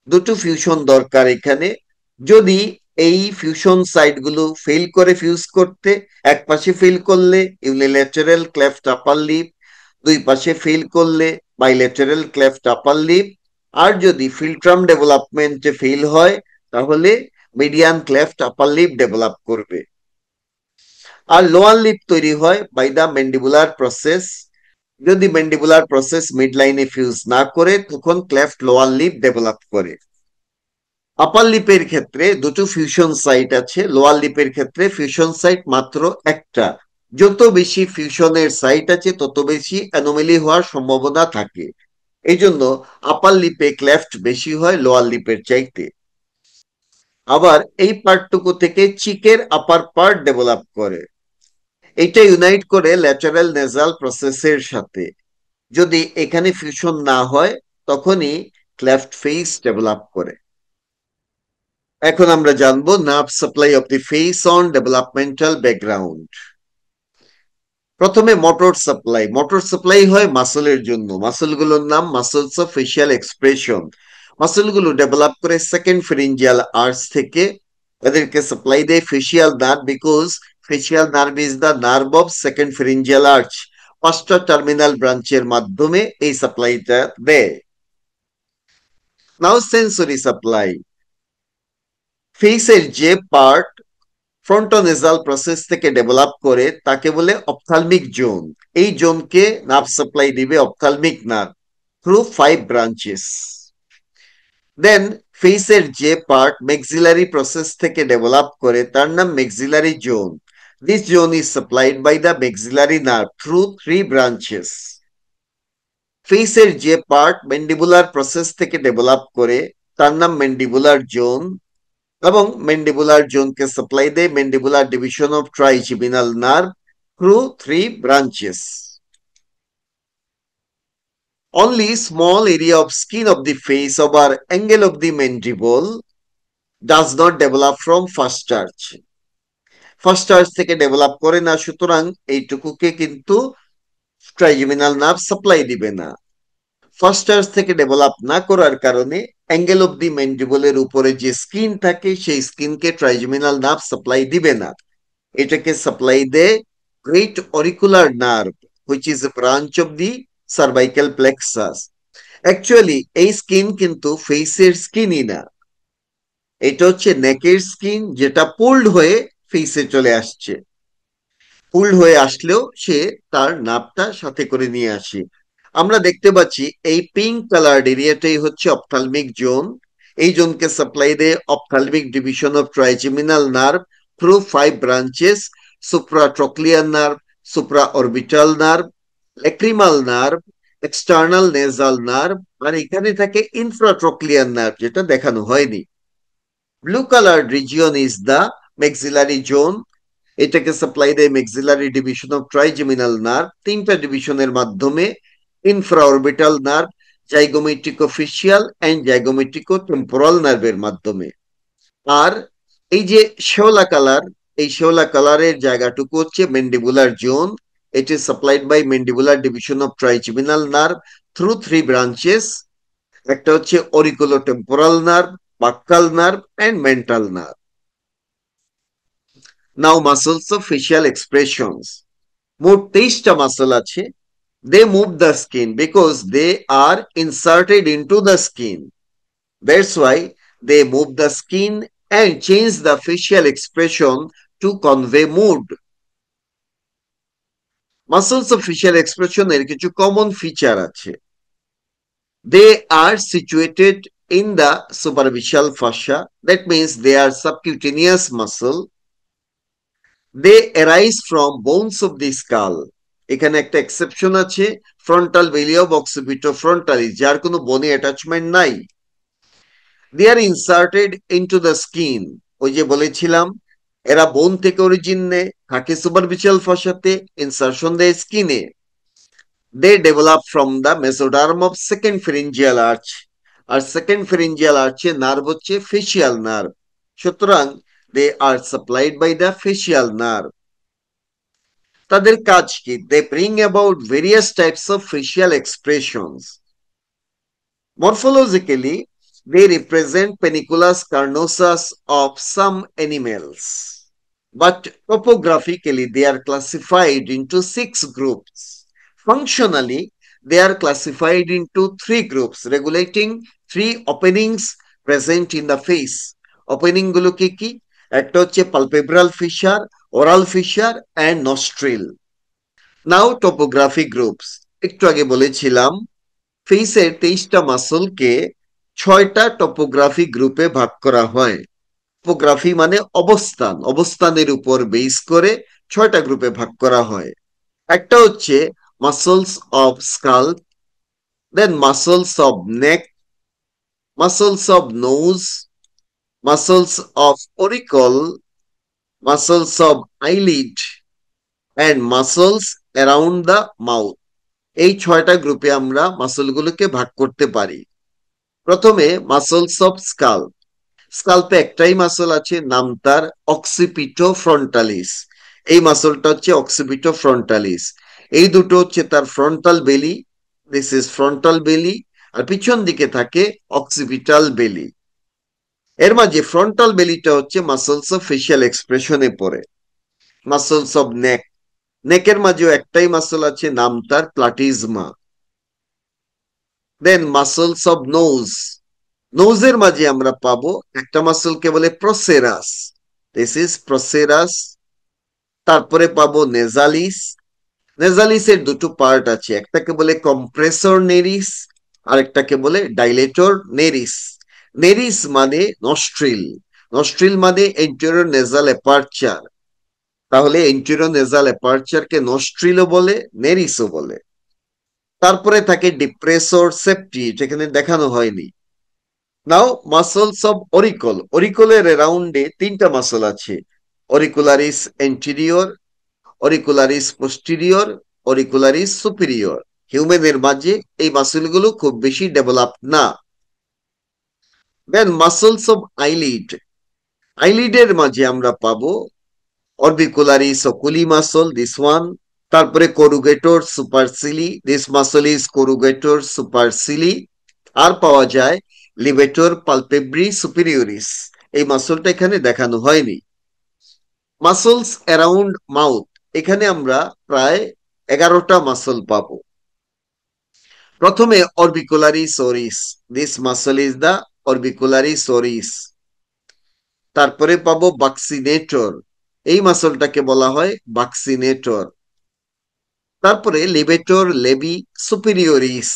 দুটো ফিউশন দরকার এখানে। যদি এই ফিউশন সাইট গুলো ফেল করে ফিউজ করতে, এক পাশে ফেল করলে ইউনিল্যাটারাল ক্লেফট আপার লিপ, দুই পাশে ফেল করলে বাইল্যাটারাল ক্লেফট আপার লিপ। আর যদি ফিল্ট্রাম ডেভেলপমেন্টে ফেল হয় তাহলে median cleft upper lip develop করবে। আর লোয়ার লিপ তৈরি হয় বাই দা ম্যান্ডিবুলার প্রসেস। যদি mandibular process mid line fuse না করে তখন ক্লেফট লোয়ার লিপ ডেভেলপ করে। আপার লিপের ক্ষেত্রে দুটো ফিউশন সাইট আছে, লোয়ার লিপের ক্ষেত্রে ফিউশন সাইট মাত্র একটা। যত বেশি ফিউশনের সাইট আছে তত বেশি অ্যানোমালি হওয়ার সম্ভাবনা থাকে। এই জন্য আপার লিপে ক্লেফট বেশি হয় লোয়ার লিপের চাইতে। আবার এই পার্টটুকু থেকে চিকের আপার পার্ট ডেভেলপ করে, এটা ইউনাইট করে ল্যাটারাল নেজাল প্রসেসের সাথে। যদি এখানে ফিউশন না হয় তখনই ক্লেফট ফেস ডেভেলপ করে। এখন আমরা জানবো nerve supply of the face on developmental background. প্রথমে মোটর সাপ্লাই। মোটর সাপ্লাই হয় মাসলের জন্য, মাসলগুলোর নাম মাসলস অফ ফেশিয়াল এক্সপ্রেশন। মাসলগুলো ডেভেলপ করে সেকেন্ড ফেরিঞ্জিয়াল আর্চ থেকে, এদেরকে সাপ্লাই দেয় facial nerve, because facial nerve is the nerve of second pharyngeal arch. পাঁচটা টার্মিনাল ব্রাঞ্চের মাধ্যমে এই সাপ্লাইটা দেয়। Now sensory supply. ফেসের যে পার্ট ফ্রন্টোনেজাল প্রসেস থেকে ডেভেলপ করে তাকে বলে অপথালমিক জোন। এই জোনকে নার্ভ সাপ্লাই দিবে ophthalmic nerve through 5 branches. Then ফেসের যে পার্ট ম্যাক্সিলারি প্রসেস থেকে ডেভেলপ করে তার নাম maxillary zone. This zone is supplied by the maxillary nerve through 3 branches. ফেসের যে পার্ট ম্যান্ডিবুলার প্রসেস থেকে ডেভেলপ করে তার নাম ম্যান্ডিবুলার জোন, এবং ম্যান্ডিবুলার জোনকে সাপ্লাই দেয় mandibular division of trigeminal nerve through 3 branches. Only small area of skin of the face or angle of the mandible does not develop from first arch. First arch থেকে develop করে না, সুতরাং এইটুকুকে কিন্তু trigeminal nerve supply দিবে না। First arch থেকে develop না করার কারণে অ্যাঙ্গেল অফ দি ম্যান্ডিবলের উপরে যে স্কিন থাকে সেই স্কিনকে ট্রাইজেমিনাল নার্ভ সাপ্লাই দিবে না, এটাকে সাপ্লাই দেয় great auricular nerve which is a branch of the cervical plexus. Actually এই স্কিন কিন্তু ফেসের স্কিনই না, এটা হচ্ছে নেকের স্কিন যেটা পুলড হয়ে ফেসে চলে আসছে। পুলড হয়ে আসলেও সে তার নাভটা সাথে করে নিয়ে আসে। আমরা দেখতে পাচ্ছি এই পিঙ্ক কালার এরিয়াটাই হচ্ছে অপথালমিক জোন। এই জোনকে সাপ্লাই দেয় ophthalmic division of trigeminal nerve through 5 branches: supratrochlear nerve, supra orbital nerve, lacrimal nerve, external nasal nerve, আর এখানে থাকে ইনফ্রাট্রক্লিয়ার নার্ভ যেটা দেখানো হয়নি। Blue colour region is the maxillary zone. এটাকে সাপ্লাই দেয় maxillary division of trigeminal nerve তিনটা ডিভিশনের মাধ্যমে: ইনফ্রাঅরবিটাল নার্ভ, জাইগোমেট্রিকোফেসিয়াল এন্ড জাইগোমেট্রিকোটেম্পোরাল নার্ভের মাধ্যমে। আর এই যে শেওলা কালার, এই শেওলা কালারের জায়গাটুকু হচ্ছে mandibular zone. It is supplied by mandibular division of trigeminal nerve through 3 branches. একটা হচ্ছে auriculotemporal nerve, buccal nerve and mental nerve. Now muscles of facial expressions. মোট 23টা মাসল আছে। They move the skin because they are inserted into the skin. That's why they move the skin and change the facial expression to convey mood. Muscles of facial expression এর কিছু common feature আছে। They are situated in the superficial fascia. That means they are subcutaneous muscle. They arise from bones of the skull. এখানে একটা exception আছে, frontal belly of অক্সিপিটো ফ্রন্টালিস, যার কোনো বনি attachment নাই। দে are inserted into the skin. ওই যে বলেছিলাম এরা বোন থেকে অরিজিন নেয়, থাকে সুপারফিশিয়াল ফাসাতে, ইনসারশন দেয় স্কিনে। They develop from the mesoderm of second pharyngeal arch. আর সেকেন্ড ফেরিঞ্জিয়াল আর্চে নার্ভ হচ্ছে ফেসিয়াল নার্ভ, সুতরাং they are supplied by the facial nerve. তাদের কাজ কি? They bring about various types of facial expressions. Morphologically they represent paniculus carnosus of some animals, but topographically they are classified into 6 groups. Functionally they are classified into 3 groups regulating 3 openings present in the face. Opening গুলো কি কি? একটা হচ্ছে palpebral fissure, oral fissure and nostril. Now topographic groups. একটু আগে বলেছিলাম ফেসের 23টা মাসলকে 6টা টপোগ্রাফি গ্রুপে ভাগ করা হয়। টপোগ্রাফি মানে অবস্থান, অবস্থানের উপর বেস করে 6টা গ্রুপে ভাগ করা হয়। একটা হচ্ছে muscles of skull, then muscles of neck, muscles of nose, muscles of auricle, muscles of eyelid and muscles around the mouth. এই 6টা গ্রুপে আমরা মাসলগুলোকে ভাগ করতে পারি। প্রথমে মাসলস অফ স্কাল। স্কাল্পে একটাই মাসল আছে, নাম তার অক্সিপিটো ফ্রন্টালিস। এই মাসলটা হচ্ছে অক্সিপিটো ফ্রন্টালিস। এই দুটো হচ্ছে তার ফ্রন্টাল বেলি, দিস ইজ ফ্রন্টাল বেলি, আর পিছন দিকে থাকে অক্সিপিটাল বেলি। এর মাঝে ফ্রন্টাল বেলিটা হচ্ছে মাসলস অফ ফেসিয়াল এক্সপ্রেশনে পড়ে। মাসলস অফ নেক, নেকের মাঝেও একটাই মাসল আছে, নাম তার প্লাটিজমা। দেন মাসলস অফ নোজ, নোজের মাঝে আমরা পাবো একটা মাসলকে বলে প্রসেরাস, দিস ইজ প্রসেরাস। তারপরে পাবো নেজালিস। নেজালিসের দুটো পার্ট আছে, একটাকে বলে কম্প্রেসর নেরিস আর একটাকে বলে ডাইলেটর নেরিস। নেরিস মানে নস্ট্রিল, নস্ট্রিল মানে এন্টেরিয়র নেজাল অ্যাপারচার, তাহলে এন্টেরিয়র নেজাল অ্যাপারচারকে নস্ট্রিলও বলে, নেরিসও বলে। তারপরে থাকে ডিপ্রেসর সেপ্টি, যেখানে দেখানো হয়নি। নাও মাসলস অফ অরিকল। অরিকলের অ্যারাউন্ডে 3টা মাসল আছে, অরিকুলারিস এন্টেরিয়র, অরিকুলারিস পোস্টেরিয়র, অরিকুলারিস সুপিরিয়র। হিউম্যানের মাঝে এই মাসলগুলো খুব বেশি ডেভেলপ না। দেন মাসলস অফ আইলিড। আইলিডের মাঝে আমরা পাবো orbicularis oculi muscle, this one. তারপরে করুগেটর সুপারসিলি, দিস মাসল ইজ করুগেটর সুপারসিলি। আর পাওয়া যায় লিভেটর পালপেব্রি সুপিরিয়রিস, এই মাসলটা এখানে দেখানো হয়নি। মাসলস অ্যারাউন্ড মাউথ, এখানে আমরা প্রায় 11টা মাসল পাবো। প্রথমে orbicularis oris, this muscle is the orbicularis oris. তারপরে পাবো বাক্সিনেটর, এই মাসলটাকে বলা হয় বাক্সিনেটর। তারপরে লিভেটর লেবি সুপিরিয়রিস,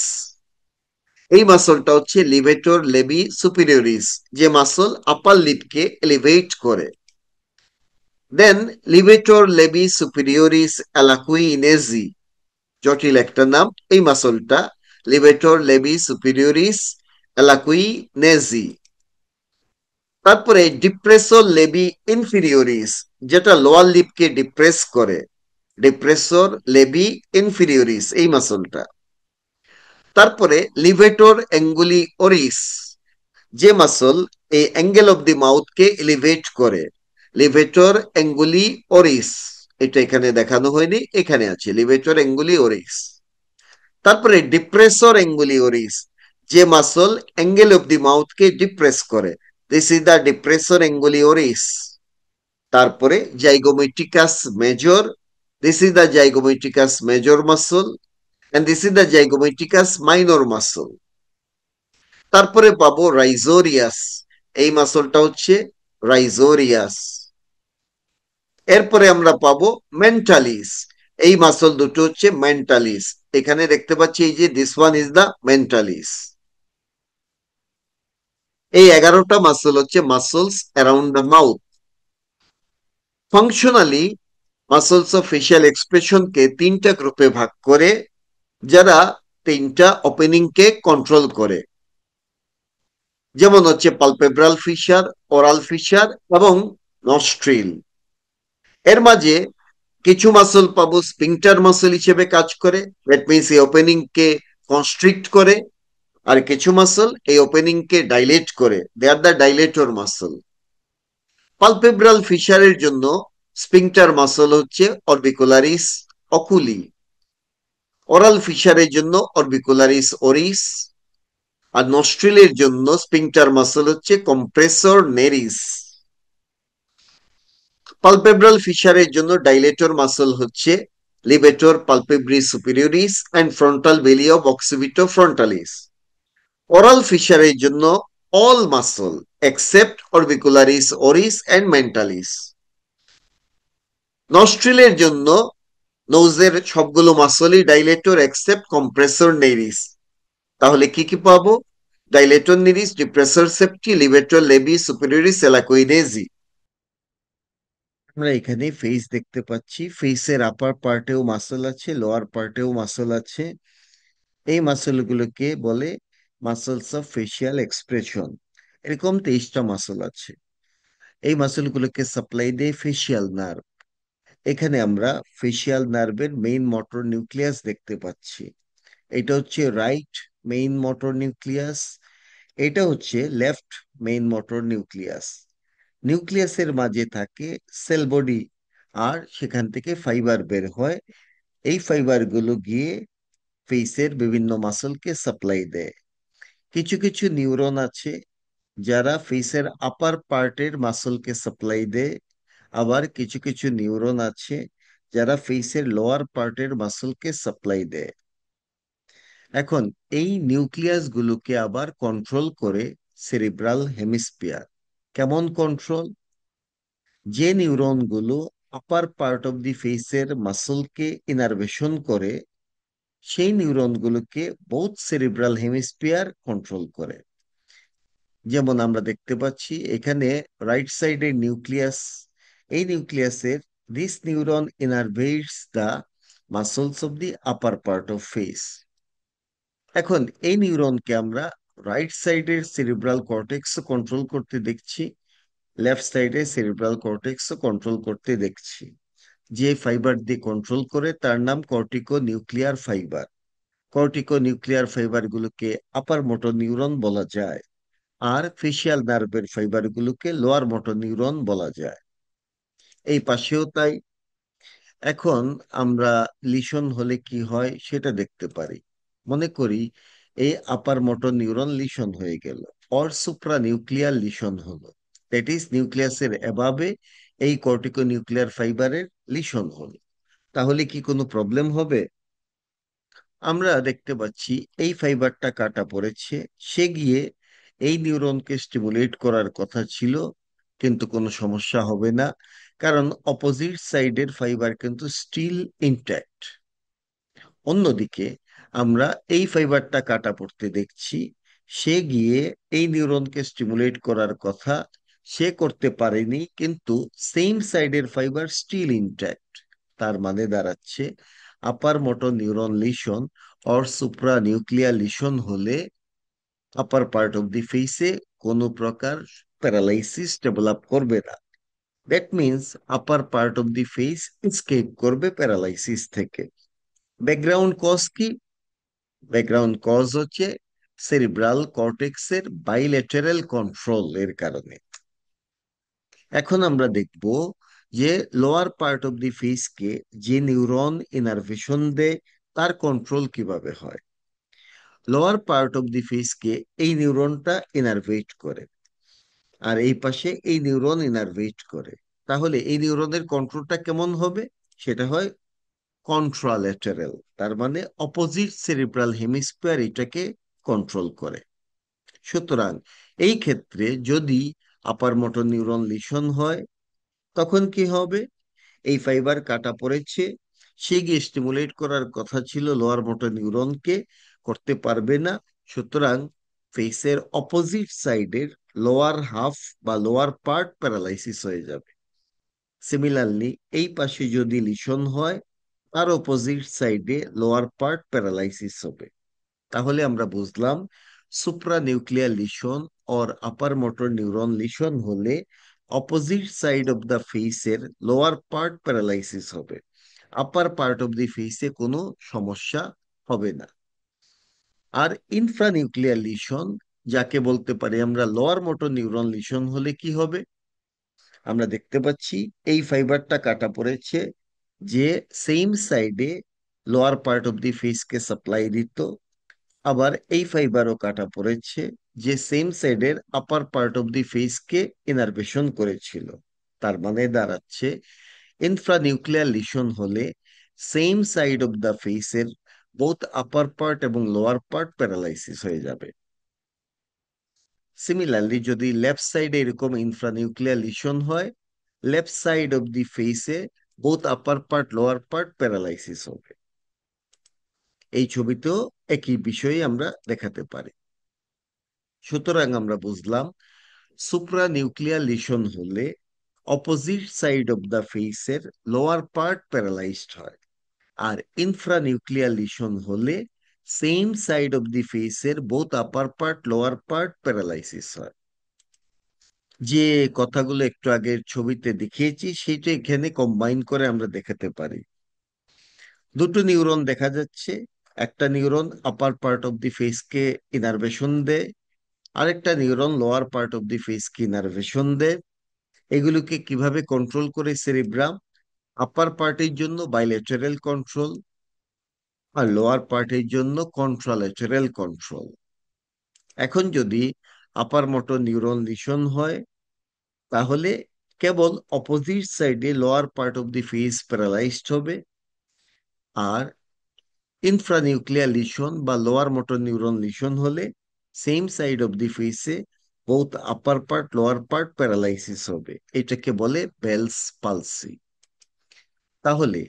এই মাসলটা হচ্ছে লিভেটর লেবি সুপিরিয়রিস, যে মাসল আপার লিপকে এলিভেট করে। দেন লিভেটর লেবি সুপিরিয়রিস অ্যালাকুইনেজি, জটিল একটা নাম এই মাসলটা, লিভেটর লেবি সুপিরিয়রিস অ্যালাকুইনেজি। তারপরে ডিপ্রেসর লেবি ইনফিরিয়রিস, যেটা লোয়ার লিপকে ডিপ্রেস করে, ডিপ্রেসর লেবি ইনফিরিয়রিস এই মাসলটা। তারপরে লিভেটর অ্যাঙ্গুলি ওরিস, যে মাসল এই অ্যাঙ্গেল অফ দি মাউথকে এলিভেট করে, লিভেটর অ্যাঙ্গুলি ওরিস, এটা এখানে দেখানো হয়নি, এখানে আছে লিভেটর অ্যাঙ্গুলি ওরিস। তারপরে ডিপ্রেসর অ্যাঙ্গুলি ওরিস, যে মাসল অ্যাঙ্গেল অফ দি মাউথকে ডিপ্রেস করে, this is the depressor anguli oris. তারপরে zygomaticus major, this is the zygomaticus major muscle, and this is the zygomaticus minor muscle. তারপরে পাবো রাইজোরিয়াস, এই মাসলটা হচ্ছে রাইজোরিয়াস। এরপরে আমরা পাবো মেন্টালিস, এই মাসল দুটো হচ্ছে মেন্টালিস, এখানে দেখতে পাচ্ছি এই যে this one is the mentalis. এই 11টা মাসল হচ্ছে muscles around the mouth. Functionally muscles of facial এক্সপ্রেশনকে 3টা গ্রুপে ভাগ করে, যারা 3টা ওপেনিংকে কন্ট্রোল করে, যেমন হচ্ছে পালপেব্রাল ফিশার, ওরাল ফিশার এবং নস্ট্রিল। এর মাঝে কিছু মাসল পাবো স্পিংটার মাসল হিসেবে কাজ করে, দ্যাট মিনস এই ওপেনিং কে কনস্ট্রিক্ট করে, আর কিছু মাসল এই ওপেনিং কে ডাইলেট করে, they are the dilator muscle. Palpebral ফিশারের জন্য স্পিংটার মাসল হচ্ছে অরবিকুলারিস অকুলি, ওরাল ফিশারের জন্য অরবিকুলারিস ওরিস, আর নস্ট্রিলের জন্য স্পিংটার মাসল হচ্ছে কম্প্রেসর নেরিস। পালপেব্রাল ফিশারের জন্য ডাইলেটর মাসল হচ্ছে levator palpebrae superioris and frontal belly of occipitofrontalis. Oral ফিশারের জন্য all muscle except orbicularis oris and mentalis. নস্ট্রিলের জন্য নোজের সবগুলো মাসলই ডাইলেটর এক্সেপ্ট কম্প্রেসর নেরিস। তাহলে কি কি পাবো? Dilator naris, depressor septi, levator labii superioris alaeque nasi. আমরা এখানে ফেস দেখতে পাচ্ছি, ফেসের আপার পার্টেও মাসল আছে, লোয়ার পার্টেও মাসল আছে। এই মাসলগুলোকে বলে মাসলস অফ ফেশিয়াল এক্সপ্রেশন। এরকম 23টা মাসল আছে। এই মাসলগুলোকে সাপ্লাই দেয় ফেশিয়াল নার্ভ। এখানে আমরা ফেশিয়াল নার্ভের মেইন মোটর নিউক্লিয়াস দেখতে পাচ্ছি। এটা হচ্ছে রাইট মেইন মোটর নিউক্লিয়াস, এটা হচ্ছে লেফট মেইন মোটর নিউক্লিয়াস। নিউক্লিয়াসের মাঝে থাকে সেল বডি, আর সেখান থেকে ফাইবার বের হয়। এই ফাইবারগুলো গিয়ে ফেসের বিভিন্ন মাসলকে সাপ্লাই দেয়। কিছু কিছু নিউরন আছে যারা ফেসের আপার পার্টের মাসলকে সাপ্লাই দেয়, আবার কিছু কিছু নিউরন আছে যারা ফেসের লোয়ার পার্টের মাসলকে সাপ্লাই দেয়। এখন এই নিউক্লিয়াস গুলোকে আবার কন্ট্রোল করে সেরিব্রাল হেমিস্ফিয়ার। কেমন কন্ট্রোল? যে নিউরনগুলো আপার পার্ট অফ দি ফেসের মাসলকে ইনারভেশন করে, সেই নিউরনগুলোকে বোথ সেরিব্রাল হেমিস্ফিয়ার কন্ট্রোল করে। যেমন আমরা দেখতে পাচ্ছি এখানে রাইট সাইডের নিউক্লিয়াস, এই নিউক্লিয়াসের this neuron innervates the muscles of the upper part of face. এখন এই নিউরনকে আমরা রাইট সাইডের সেরিব্রাল কর্টেক্স কন্ট্রোল করতে দেখছি, লেফট সাইডে সেরিব্রাল কর্টেক্স কন্ট্রোল করতে দেখছি। যে ফাইবার দিয়ে কন্ট্রোল করে তার নাম cortico nuclear fibre. Cortico nuclear fibre গুলোকে আপার মোটর নিউরন বলা যায়, আর ফেশিয়াল নার্ভের ফাইবার গুলোকে লোয়ার মোটর নিউরন বলা যায়। এই পাশেও তাই। এখন আমরা লিশন হলে কি হয় সেটা দেখতে পারি। মনে করি এই আপার মোটর নিউরন লিশন হয়ে গেল, অর সুপ্রানিউক্লিয়ার লিশন হলো, দ্যাট ইজ নিউক্লিয়াসের এভাবে এই কর্টিকো নিউক্লিয়ার ফাইবারের লিশন হলো, তাহলে কি কোনো প্রবলেম হবে? আমরা দেখতে পাচ্ছি এই ফাইবারটা কাটা পড়েছে, সে গিয়ে এই নিউরনকে স্টিমুলেট করার কথা ছিল, কিন্তু কোনো সমস্যা হবে না, কারণ অপোজিট সাইডের ফাইবার কিন্তু স্টিল ইনট্যাক্ট। অন্যদিকে আমরা এই ফাইবারটা কাটা পড়তে দেখছি, সে গিয়ে এই নিউরনকে স্টিমুলেট করার কথা, সে করতে পারেনি, কিন্তু সেম সাইডের ফাইবার স্টিল ইনট্যাক্ট। তার মানে দাঁড়াচ্ছে আপার motor neuron lesion or supra nuclear lesion হলে আপার পার্ট অফ দি ফেসে কোনো প্রকার প্যারালাইসিস ডেভেলপ করবে না। That means upper part of the face escape করবে প্যারালাইসিস থেকে। ব্যাকগ্রাউন্ড কজ কি? ব্যাকগ্রাউন্ড কজ হচ্ছে সেরিব্রাল কর্টেক্সের বাইলেটারাল কন্ট্রোল এর কারণে। এখন আমরা দেখব যে লোয়ার পার্ট অফ দি ফেসকে যে নিউরন ইনারভেশন দেয় তার কন্ট্রোল কিভাবে হয়। লোয়ার পার্ট অফ দি ফেসকে এই নিউরনটা ইনারভেট করে, আর এই পাশে এই নিউরন ইনারভেট করে। তাহলে এই নিউরনের কন্ট্রোলটা কেমন হবে? সেটা হয় কন্ট্রাল্যাটারাল, তার মানে অপোজিট সেরিব্রাল হেমিস্ফিয়ার এটাকে কন্ট্রোল করে। সুতরাং এই ক্ষেত্রে যদি আপার মোটর নিউরন লিশন হয়, তখন কি হবে? এই ফাইবার কাটা পড়েছে, সে গিয়ে স্টিমুলেট করার কথা ছিল লোয়ার মোটর নিউরনকে, করতে পারবে না। সুতরাং ফেসের অপোজিট সাইডের লোয়ার হাফ বা লোয়ার পার্ট প্যারালাইসিস হয়ে যাবে। সিমিলারলি এই পাশে যদি লিশন হয়, তার অপোজিট সাইডে লোয়ার পার্ট প্যারালাইসিস হবে। তাহলে আমরা বুঝলাম supra nuclear lesion or upper motor neuron lesion হলে অপোজিট সাইড অফ দ্য ফেসের লোয়ার পার্ট প্যারালাইসিস হবে, আপার পার্ট অফ দি ফেসে কোনো সমস্যা হবে না। আর ইনফ্রানিউক্লিয়ার লিশন, যাকে বলতে পারি আমরা লোয়ার মোটর নিউরন লিশন হলে কি হবে? আমরা দেখতে পাচ্ছি এই ফাইবারটা কাটা পড়েছে, যে সেম সাইডে লোয়ার পার্ট অফ দি ফেসকে সাপ্লাই দিত, আবার এই ফাইবারও কাটা পড়েছে, যে সেম সাইডের আপার পার্ট অফ দি ফেসকে ইনারভেশন করেছিল। তার মানে দাঁড়াচ্ছে ইনফ্রানিউক্লিয়ার লিশন হলে সেম সাইড অফ দ্য ফেসের বোথ আপার পার্ট এবং লোয়ার পার্ট প্যারালাইসিস হয়ে যাবে। সিমিলারলি যদি লেফট সাইডে এরকম ইনফ্রানিউক্লিয়ার লিশন হয়, লেফট সাইড অফ দি ফেসে both upper part lower part paralysis হবে। এই ছবিতেও একই বিষয় আমরা দেখাতে পারি। সুতরাং আমরা বুঝলাম সুপ্রা নিউক্লিয়ার লিশন হলে অপোজিট সাইড অফ দ্য ফেসের লোয়ার পার্ট প্যারালাইজড হয়, আর ইনফ্রা নিউক্লিয়ার লিশন হলে সেম সাইড অফ দি ফেসের both upper part lower part paralysis হয়। যে কথাগুলো একটু আগের ছবিতে দেখিয়েছি সেটা এখানে কম্বাইন করে আমরা দেখাতে পারি। দুটো নিউরন দেখা যাচ্ছে, একটা neuron upper part of the ফেসকে ইনারভেশন দেয়, আরেকটা neuron lower part of the ফেসকে ইনারভেশন দেয়। এগুলোকে কিভাবে কন্ট্রোল করে সেরিব্রাম? আপার পার্টের জন্য বাইলেটারাল কন্ট্রোল, আর লোয়ার পার্টের জন্য কন্ট্রালেটারাল কন্ট্রোল। এখন যদি আপার মোটর নিউরন লিশন হয়, তাহলে কেবল অপোজিট সাইডে lower part of the face paralysed হবে, আর ইনফ্রানিউক্লিয়ার লিশন বা লোয়ার মোটর নিউরন লিশন হলে সেম সাইড অফ দি ফেসে both upper part lower part paralysis হবে। এটাকে বলে বেলস পালসি। তাহলে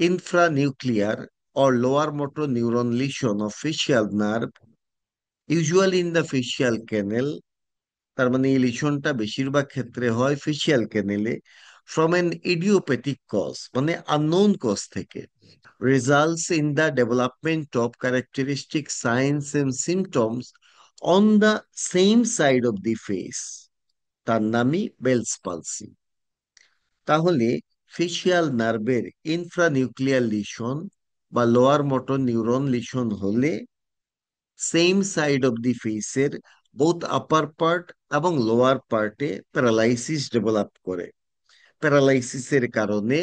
infranuclear or lower motor neuron lesion of facial nerve usually in the facial canal, তার মানে এই লিশনটা বেশিরভাগ ক্ষেত্রে হয় ফেসিয়াল ক্যানেলে, ফ্রম এন ইডিওপ্যাথিক কজ মানে আননোন কজ থেকে, results in the development of characteristic signs and symptoms on the same side of the face, তার নামই বেলস পালসি। তাহলে ফেসিয়াল নার্ভের ইনফ্রানিউক্লিয়ার লিশন বা লোয়ার মোটর নিউরন লিশন হলে same side of দি ফেসের both upper part এবং lower পার্টে paralysis develop করে। প্যারালাইসিসের কারণে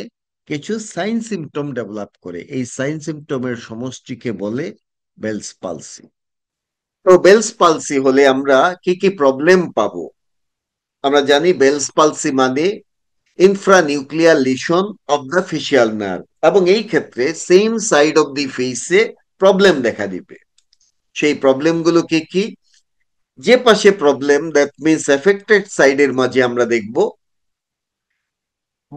কিছু সাইন সিমটম ডেভেলপ করে, এই সাইন সিমটমের সমষ্টিকে বলে বেলস পালসি। তো বেলস পালসি হলে আমরা কি কি প্রবলেম পাবো? আমরা জানি বেলস পালসি মানে infranuclear lesion of the facial nerve, এবং এই ক্ষেত্রে সেম সাইড অফ দি ফেসে প্রবলেম দেখা দিবে। সেই প্রবলেমগুলো কি কি? যে পাশে প্রবলেম, দ্যাট মিনস এফেক্টেড সাইডের মাঝে আমরা দেখব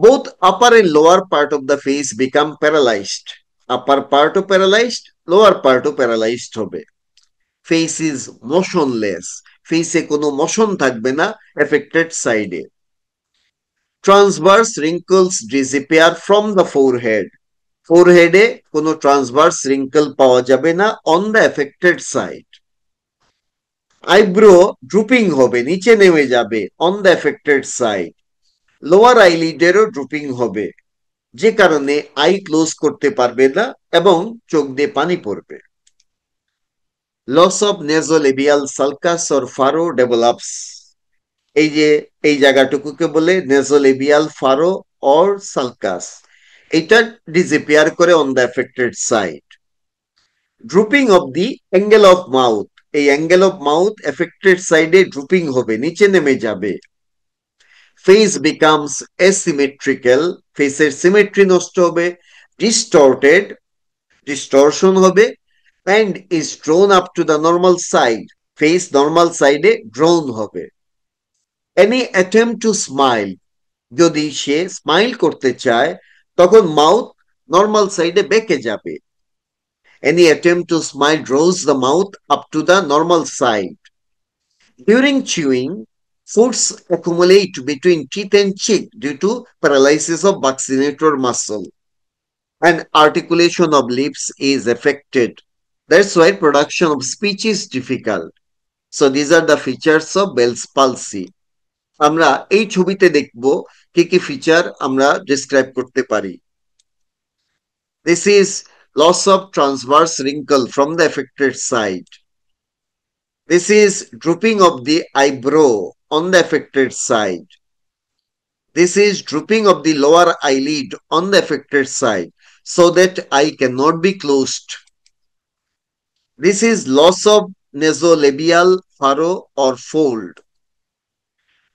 both upper and lower part of the face become paralysed. Upper পার্টও প্যারালাইজড, লোয়ার পার্টও প্যারালাইজড হবে। ফেস ইজ মোশনলেস, ফেসে কোনো মোশন থাকবে না এফেক্টেড সাইডে। Transverse wrinkles disappear from the forehead, ফোরহেডে কোনো ট্রান্সভার্স রিঙ্কল পাওয়া যাবে না on the affected side. Eyebrow drooping হবে, নিচে নেমে যাবে on the affected side. Lower আইলিডেরও ড্রুপিং হবে, যে কারণে আই ক্লোজ করতে পারবে না এবং চোখ দিয়ে পানি পড়বে। Loss of nasolabial sulcus or furrow develops, এই যে এই জায়গাটুকুকে বলে নেজোলেবিয়াল ফারো অর সালকাস, এটা ডিসঅ্যাপিয়ার করে on the affected side. Drooping of the angle of mouth, এই অ্যাঙ্গেল অফ মাউথ এফেক্টেড সাইডে ড্রুপিং হবে, নিচে নেমে যাবে। ফেস বিকামস এসিমেট্রিক্যাল, ফেসের সিমেট্রি নষ্ট হবে। ডিস্টর্টেড, ডিস্টরশন হবে। And is drone up to the normal side, face normal সাইডে ড্রোন হবে। এনি অ্যাটেম্প টু স্মাইল, যদি সে স্মাইল করতে চায় তখন মাউথ নর্মাল সাইডে বেঁকে যাবে। Any attempt to smile draws the mouth up to the normal side. During chewing, foods accumulate between teeth and cheek due to paralysis of buccinator muscle, and articulation of lips is affected. That's why production of speech is difficult. So these are the features of Bell's palsy. আমরা এই ছবিতে দেখব কি কি feature আমরা describe করতে পারি। This is loss of transverse wrinkle from the affected side. This is drooping of the eyebrow on the affected side. This is drooping of the lower eyelid on the affected side, so that eye cannot be closed. This is loss of nasolabial furrow or fold.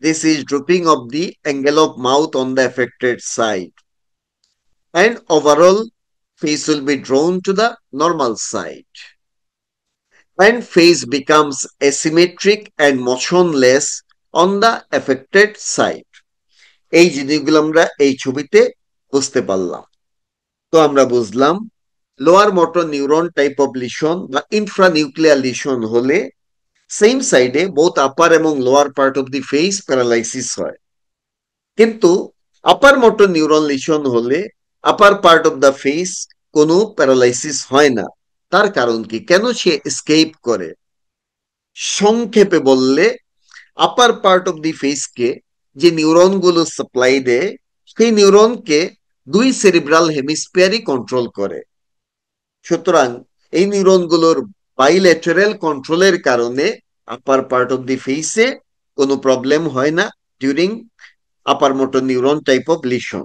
This is drooping of the angle of mouth on the affected side. And overall, face will be drawn to the normal side. And face becomes asymmetric and motionless on the affected side. এই জিনিসগুলো আমরা এই ছবিতে বুঝতে পারলাম। তো আমরা বুঝলাম lower motor neuron type of lesion বা ইনফ্রানিউক্লিয়ার লিশন হলে সেম সাইডে বোথ আপার এবং lower part of the face paralysis হয়। কিন্তু আপার মোটর নিউরন লিশন হলে আপার পার্ট অফ দ্য ফেস কোনো প্যারালাইসিস হয় না। তার কারণ কি, কেন সে এসকেপ করে? সংক্ষেপে বললে আপার পার্ট অফ দি ফেসকে যে নিউরনগুলো সাপ্লাই দেয়, সেই নিউরনকে দুই সেরিব্রাল হেমিস্ফিয়ারই কন্ট্রোল করে। সুতরাং এই নিউরনগুলোর বাইল্যাটারাল কন্ট্রোলের কারণে আপার পার্ট অফ দি ফেসে কোনো প্রবলেম হয় না during upper motor neuron type of lesion.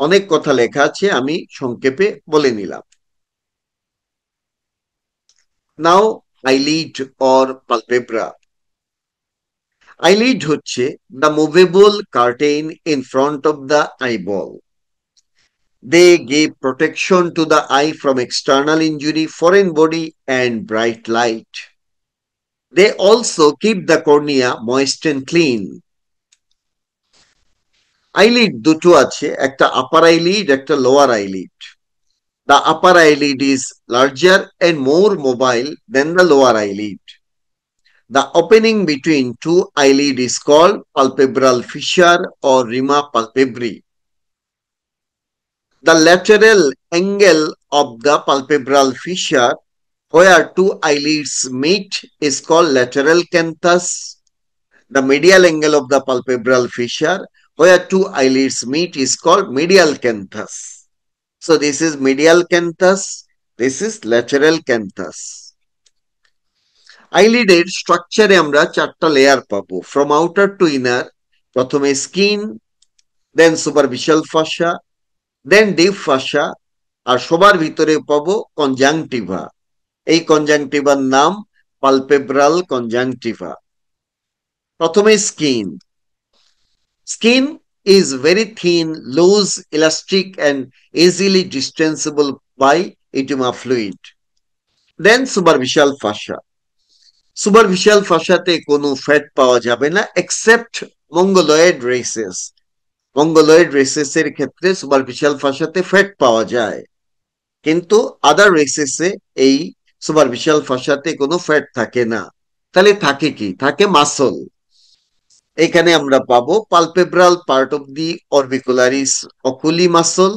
অনেক কথা লেখা আছে, আমি সংক্ষেপে বলে নিলাম। নাও আইলিড অর পালপেব্রা। আইলিড হচ্ছে the movable curtain in front of the eyeball. They give protection to the eye from external injury, foreign body, and bright light. They also keep the cornea moist and clean. Eyelid দুটো আছে, একটা আপার eyelid, একটা lower eyelid. The upper eyelid is larger and more mobile than the lower eyelid. The opening between two eyelids is called palpebral fissure or rima palpebri. The lateral angle of the palpebral fissure where two eyelids meet is called lateral canthus. The medial angle of the palpebral fissure where two eyelids meet is called medial canthus. So this is medial canthus, this is lateral canthus. আইলিডের স্ট্রাকচারে আমরা চারটা layer পাবো, from outer two inner. প্রথমে skin, দেন superficial ফাসা, দেন deep ফাসা, আর সবার ভিতরে পাবো conjunctiva. এই কনজাংটিভার নাম palpebral conjunctiva. প্রথমে skin. Skin is very thin, loose, elastic, and easily distensible by edema fluid. Then superficial fascia. Superficial ফাসাতে কোনো ফ্যাট পাওয়া যাবে না এক্সেপ্ট মঙ্গলয়েড রেসেস। মঙ্গলয়েড রেসেসের ক্ষেত্রে সুপারফিশিয়াল ফাসাতে ফ্যাট পাওয়া যায়, কিন্তু আদার রেসেসে এই সুপারফিশিয়াল ফাসাতে কোনো ফ্যাট থাকে না। তাহলে থাকে কি? থাকে মাসল। এখানে আমরা পাবো palpebral part of the orbicularis oculi muscle,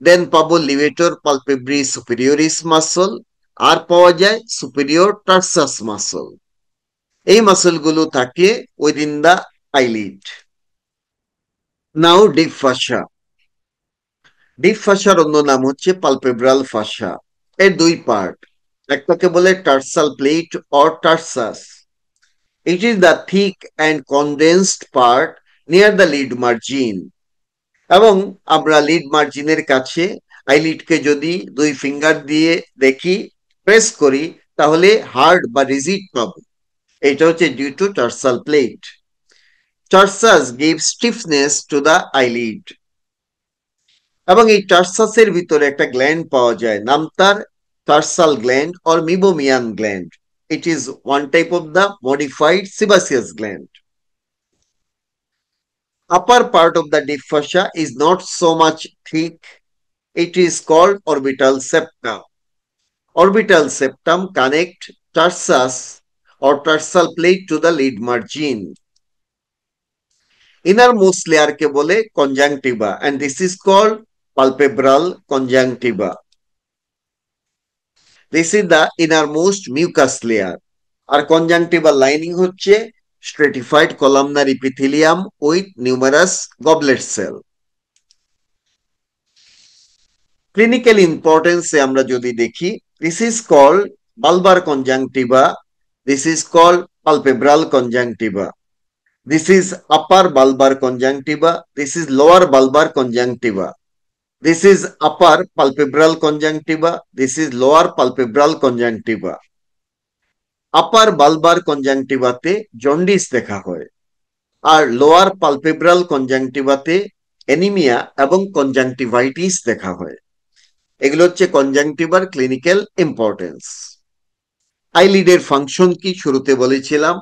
then পাবো লিভেটর পালপেব্রি সুপিরিয়রিস মাসল, আর পাওয়া যায় সুপিরিয়র টার্সাস মাসল। এই মাসলগুলো থাকে উইদিন দা আইলিড। নাও ডিপ ফাসা। ডিপ ফাসার অন্য নাম হচ্ছে পালপেব্রাল ফাসা। এর দুই পার্ট, একটাকে বলে tarsal plate or tarsus. It is the thick and condensed part near the lid margin. এবং আমরা লিড মার্জিনের কাছে আইলিডকে যদি দুই ফিঙ্গার দিয়ে দেখি, প্রেস করি, তাহলে হার্ড বা রিজিড পাবো। এটা হচ্ছে due to tarsal plate. Tarsus give stiffness to the eyelid. এবং এই টার্সাসের ভিতরে একটা গ্ল্যান্ড পাওয়া যায়, নাম তার tarsal gland or meibomian gland. It is one type of the modified sebaceous gland. Upper part of the deep fascia is not so much thick. It is called orbital septum. Orbital septum connect tarsus or tarsal plate to the lid margin. Innermost layer ke bole conjunctiva, and this is called palpebral conjunctiva. This is the innermost mucus layer. Our conjunctival lining হচ্ছে stratified columnar epithelium with numerous goblet cell. Clinical importance এ আমরা যদি দেখি, this is called bulbar conjunctiva, this is called palpebral conjunctiva, this is upper bulbar conjunctiva, this is lower bulbar conjunctiva, this is upper palpebral conjunctiva, this is lower palpebral conjunctiva. Upper bulbar কনজাংটিভাতে jaundice দেখা হয়, আর lower palpebral কনজাংটিভাতে anaemia এবং conjunctivitis দেখা হয়। এগুলো হচ্ছে কনজাংটিভার ক্লিনিক্যাল ইম্পর্টেন্স। আইলিডের ফাংশন কি শুরুতে বলেছিলাম।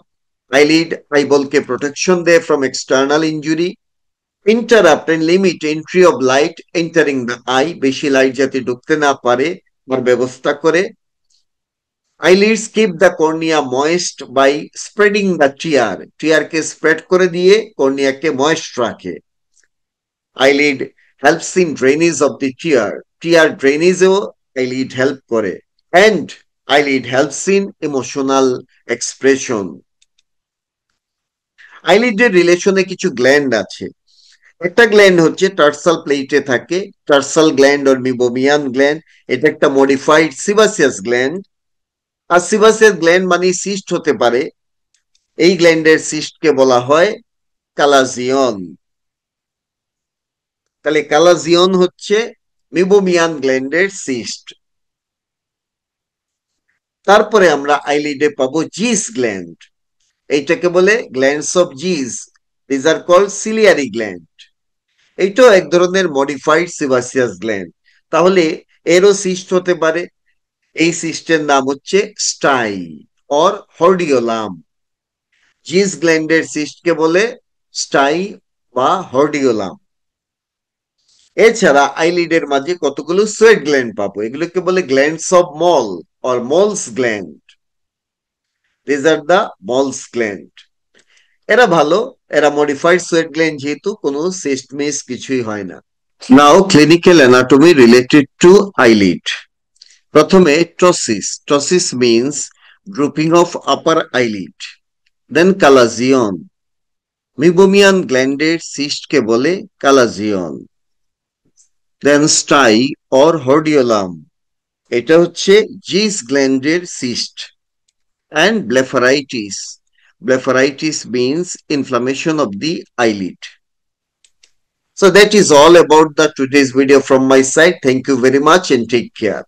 আইলিড আইবলকে প্রোটেকশন দেয় from external injury, interrupt and limit entry of light entering the eye, বেশি লাইট যাতে ঢুকতে না পারে তার ব্যবস্থা করে। Eyelids keep the cornea moist by spreading the tear. Tear K spread করে দিয়ে cornea কে moist রাখে। Eyelid helps in drainage of the tear. Tear drainage এও eyelid help করে। And eyelid helps in emotional expression. Eyelid এর রিলেশনে কিছু gland আছে। একটা গ্ল্যান্ড হচ্ছে টার্সাল প্লেটে থাকে, টার্সাল গ্ল্যান্ড অর মিবোমিয়ান গ্ল্যান্ড। এটা একটা মডিফাইড সিবাসিয়াস গ্ল্যান্ড। আর সিবাসিয়াস গ্ল্যান্ড মানে সিস্ট হতে পারে। এই গ্ল্যান্ডের সিস্টকে বলা হয় কালাজিয়ন। তাহলে কালাজিয়ন হচ্ছে মিবোমিয়ান গ্ল্যান্ডের সিস্ট। তারপরে আমরা আইলিডে পাবো জিস গ্ল্যান্ড। এইটাকে বলে glands of Zeis. This are called ciliary gland. এইটাও এক ধরনের মডিফাইড সিবাসিয়াস গ্ল্যান্ড। তাহলে এরও সিস্ট হতে পারে। এই সিস্টের নাম হচ্ছে স্টাই অর হর্ডিওলাম। জিস গ্ল্যান্ডের সিস্টকে বলে স্টাই বা হর্ডিওলাম। এছাড়া আইলিডের মাঝে কতগুলো সোয়েট গ্ল্যান্ড পাবো, এগুলোকে বলে glands of Moll or Moll's gland. This are the Moll's gland. এরা ভালো, এরা মডিফাইড সোয়েট গ্ল্যান্ড, যেহেতু কোনো সিস্ট মিস কিছুই হয় না। Now clinical anatomy related to eyelid. প্রথমে ট্রসিস। ট্রসিস means drooping of upper eyelid. Then chalazion. Meibomian গ্ল্যান্ডের সিস্টকে বলে chalazion. Then stye or hordeolum, এটা হচ্ছে জিস গ্ল্যান্ডের সিস্ট। And blepharitis. Blepharitis means inflammation of the eyelid. So that is all about the today's video from my side. Thank you very much and take care.